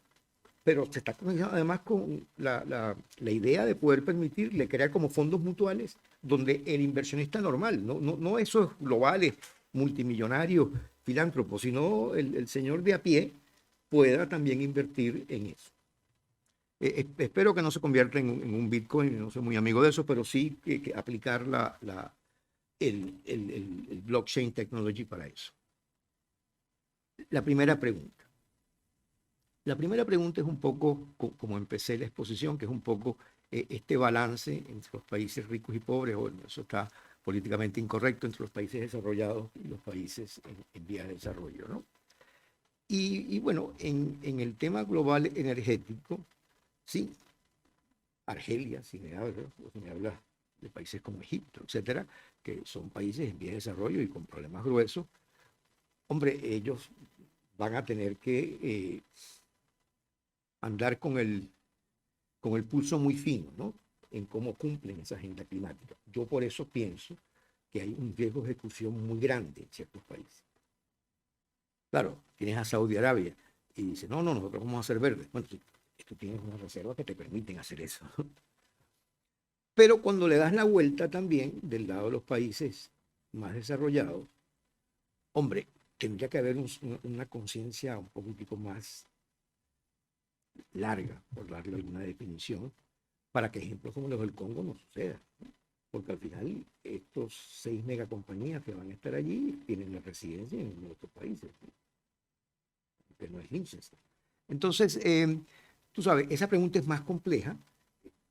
pero se está tokenizando además con la idea de poder permitirle crear como fondos mutuales donde el inversionista normal, no esos globales multimillonarios filántropos, sino el señor de a pie pueda también invertir en eso. Espero que no se convierta en un Bitcoin, no soy muy amigo de eso, pero sí que aplicar el blockchain technology para eso. La primera pregunta. La primera pregunta es un poco, como empecé la exposición, que es un poco este balance entre los países ricos y pobres, o eso está políticamente incorrecto, entre los países desarrollados y los países en vías de desarrollo, ¿no? Y bueno, en el tema global energético, sí, Argelia, si me habla de países como Egipto, etcétera, que son países en vías de desarrollo y con problemas gruesos, hombre, ellos van a tener que andar con el pulso muy fino, ¿no? En cómo cumplen esa agenda climática. Yo por eso pienso que hay un riesgo de ejecución muy grande en ciertos países. Claro, tienes a Saudi Arabia y dice, no, nosotros vamos a ser verdes. Bueno, tú tienes unas reservas que te permiten hacer eso. Pero cuando le das la vuelta también del lado de los países más desarrollados, hombre, tendría que haber una conciencia un poquitico más larga, por darle alguna definición, para que ejemplos como los del Congo no sucedan, ¿no? Porque al final estos 6 megacompañías que van a estar allí tienen la residencia en otros países, ¿no? Que no es Liechtenstein. Entonces, tú sabes, esa pregunta es más compleja,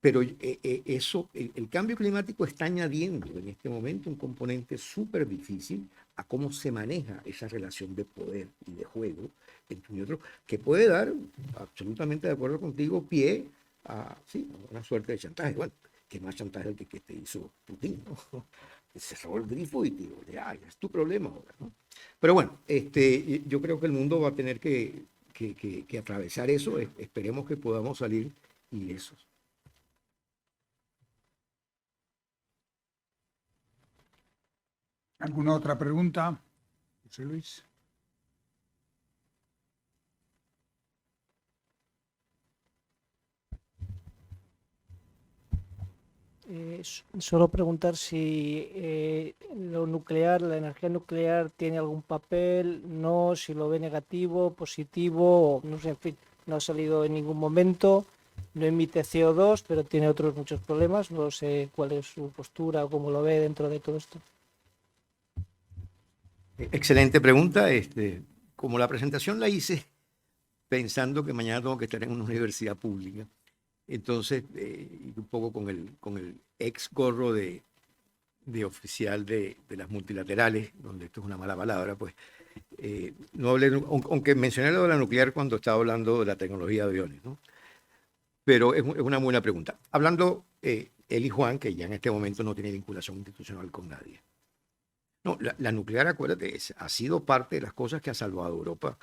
pero el cambio climático está añadiendo en este momento un componente súper difícil a cómo se maneja esa relación de poder y de juego entre un y otro, que puede dar, absolutamente de acuerdo contigo, pie a una suerte de chantaje. Bueno, que más chantaje el que te hizo Putin, ¿no? Se cerró el grifo y te digo, ya es tu problema ahora, ¿no? Pero bueno, yo creo que el mundo va a tener que atravesar eso. Esperemos que podamos salir ilesos. ¿Alguna otra pregunta, José Luis? Solo preguntar si lo nuclear, la energía nuclear tiene algún papel, no, si lo ve negativo, positivo, no sé, en fin, no ha salido en ningún momento, no emite CO2, pero tiene otros muchos problemas, no sé cuál es su postura o cómo lo ve dentro de todo esto. Excelente pregunta. Como la presentación la hice pensando que mañana tengo que estar en una universidad pública, entonces, un poco con el ex gorro de oficial de las multilaterales, donde esto es una mala palabra, pues no hablé, aunque mencioné lo de la nuclear cuando estaba hablando de la tecnología de aviones, ¿no? Pero es una buena pregunta. Hablando él y Juan, que ya en este momento no tiene vinculación institucional con nadie. No, la nuclear, acuérdate, ha sido parte de las cosas que ha salvado a Europa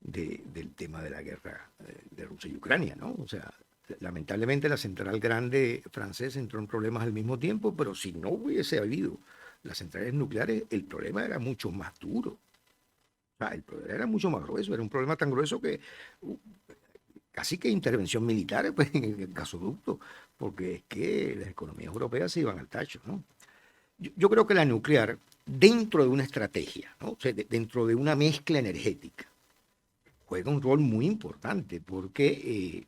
del tema de la guerra de Rusia y Ucrania, ¿no? O sea, lamentablemente la central grande francesa entró en problemas al mismo tiempo, pero si no hubiese habido las centrales nucleares, el problema era mucho más duro. O sea, el problema era mucho más grueso, era un problema tan grueso que casi que intervención militar, pues, en el gasoducto, porque es que las economías europeas se iban al tacho, ¿no? Yo creo que la nuclear, dentro de una estrategia, ¿no? O sea, dentro de una mezcla energética, juega un rol muy importante porque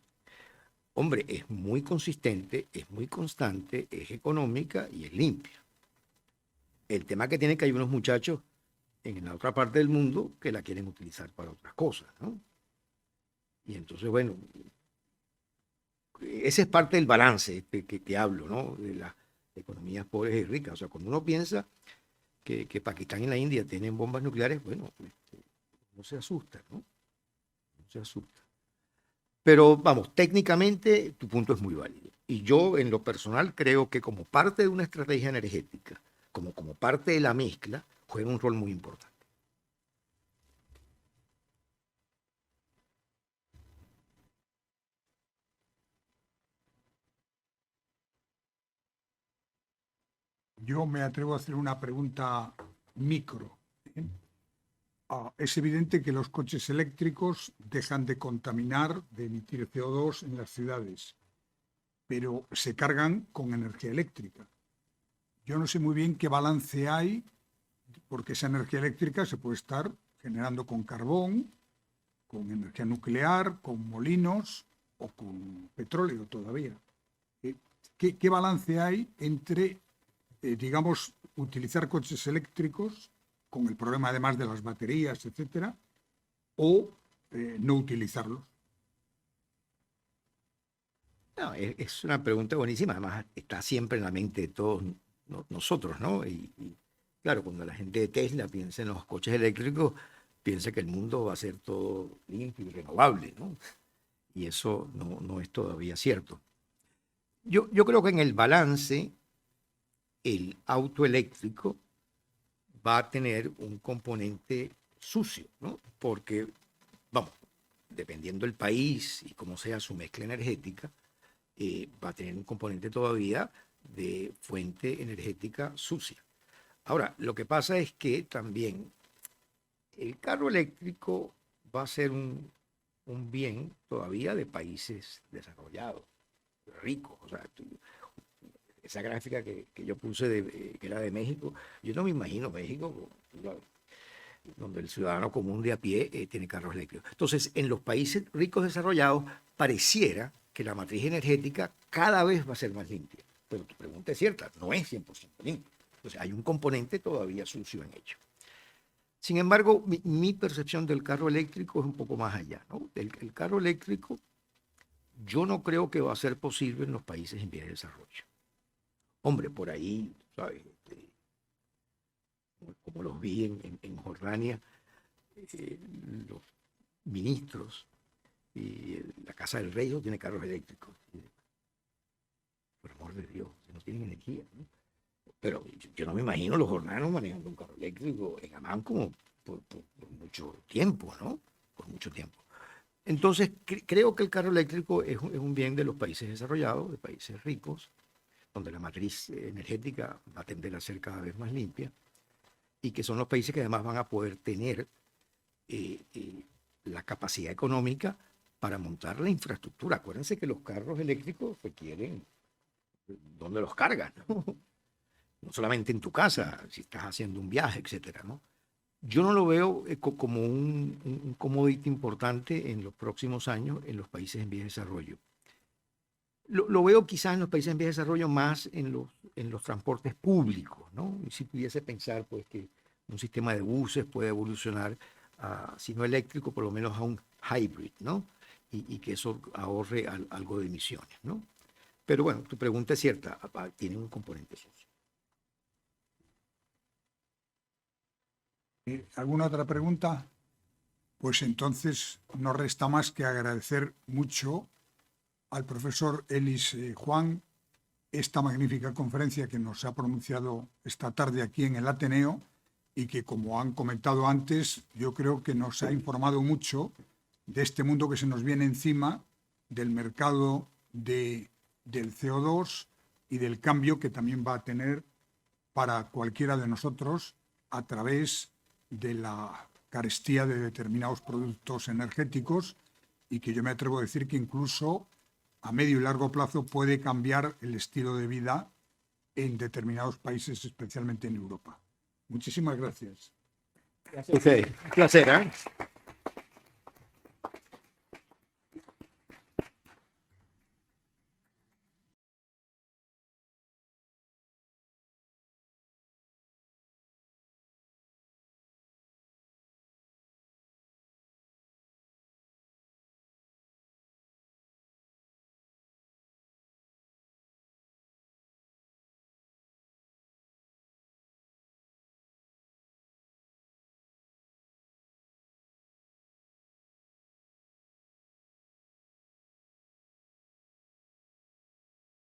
hombre, es muy consistente, es muy constante, es económica y es limpia. El tema que tiene que hay unos muchachos en la otra parte del mundo que la quieren utilizar para otras cosas, ¿no? Y entonces, bueno, ese es parte del balance que hablo, ¿no? De las economías pobres y ricas. O sea, cuando uno piensa que Pakistán y la India tienen bombas nucleares, bueno, no se asusta, ¿no? No se asusta. Pero vamos, técnicamente tu punto es muy válido. Y yo en lo personal creo que como parte de una estrategia energética, como parte de la mezcla, juega un rol muy importante. Yo me atrevo a hacer una pregunta micro. ¿eh? Es evidente que los coches eléctricos dejan de contaminar, de emitir CO2 en las ciudades, pero se cargan con energía eléctrica. Yo no sé muy bien qué balance hay, porque esa energía eléctrica se puede estar generando con carbón, con energía nuclear, con molinos o con petróleo todavía. ¿Qué balance hay entre, digamos, utilizar coches eléctricos con el problema además de las baterías, etcétera, o no utilizarlos? No, es una pregunta buenísima, además está siempre en la mente de todos nosotros, ¿no? Y claro, cuando la gente de Tesla piensa en los coches eléctricos, piensa que el mundo va a ser todo limpio y renovable, ¿no? Y eso no es todavía cierto. Yo creo que en el balance, el auto eléctrico va a tener un componente sucio, ¿no? Porque, vamos, dependiendo del país y cómo sea su mezcla energética, va a tener un componente todavía de fuente energética sucia. Ahora, lo que pasa es que también el carro eléctrico va a ser un bien todavía de países desarrollados, ricos. O sea, esa gráfica que yo puse, que era de México, yo no me imagino México donde el ciudadano común de a pie tiene carros eléctricos. Entonces, en los países ricos desarrollados, pareciera que la matriz energética cada vez va a ser más limpia. Pero tu pregunta es cierta, no es 100% limpia. Entonces, hay un componente todavía sucio en ello. Sin embargo, mi percepción del carro eléctrico es un poco más allá, ¿no? El carro eléctrico, yo no creo que va a ser posible en los países en vías de desarrollo. Hombre, por ahí, ¿sabes? Como los vi en Jordania, los ministros y la Casa del Rey no tiene carros eléctricos. Por amor de Dios, no tienen energía, ¿no? Pero yo no me imagino los jordanos manejando un carro eléctrico en Amán como por mucho tiempo, ¿no? Por mucho tiempo. Entonces, creo que el carro eléctrico es un bien de los países desarrollados, de países ricos, donde la matriz energética va a tender a ser cada vez más limpia, y que son los países que además van a poder tener la capacidad económica para montar la infraestructura. Acuérdense que los carros eléctricos requieren dónde los cargas, ¿no? No solamente en tu casa, si estás haciendo un viaje, etcétera, ¿no? Yo no lo veo como un commodity importante en los próximos años en los países en vías de desarrollo. Lo veo quizás en los países en vías de desarrollo más en los transportes públicos, ¿no? Y si pudiese pensar, pues, que un sistema de buses puede evolucionar, si no eléctrico, por lo menos a un hybrid, ¿no? Y que eso ahorre algo de emisiones, ¿no? Pero bueno, tu pregunta es cierta, tiene un componente socio. ¿Alguna otra pregunta? Pues entonces no resta más que agradecer mucho al profesor Elis Juan esta magnífica conferencia que nos ha pronunciado esta tarde aquí en el Ateneo y que, como han comentado antes, yo creo que nos ha informado mucho de este mundo que se nos viene encima, del mercado del CO2 y del cambio que también va a tener para cualquiera de nosotros a través de la carestía de determinados productos energéticos, y que yo me atrevo a decir que incluso a medio y largo plazo puede cambiar el estilo de vida en determinados países, especialmente en Europa. Muchísimas gracias. Ok, un placer, ¿eh?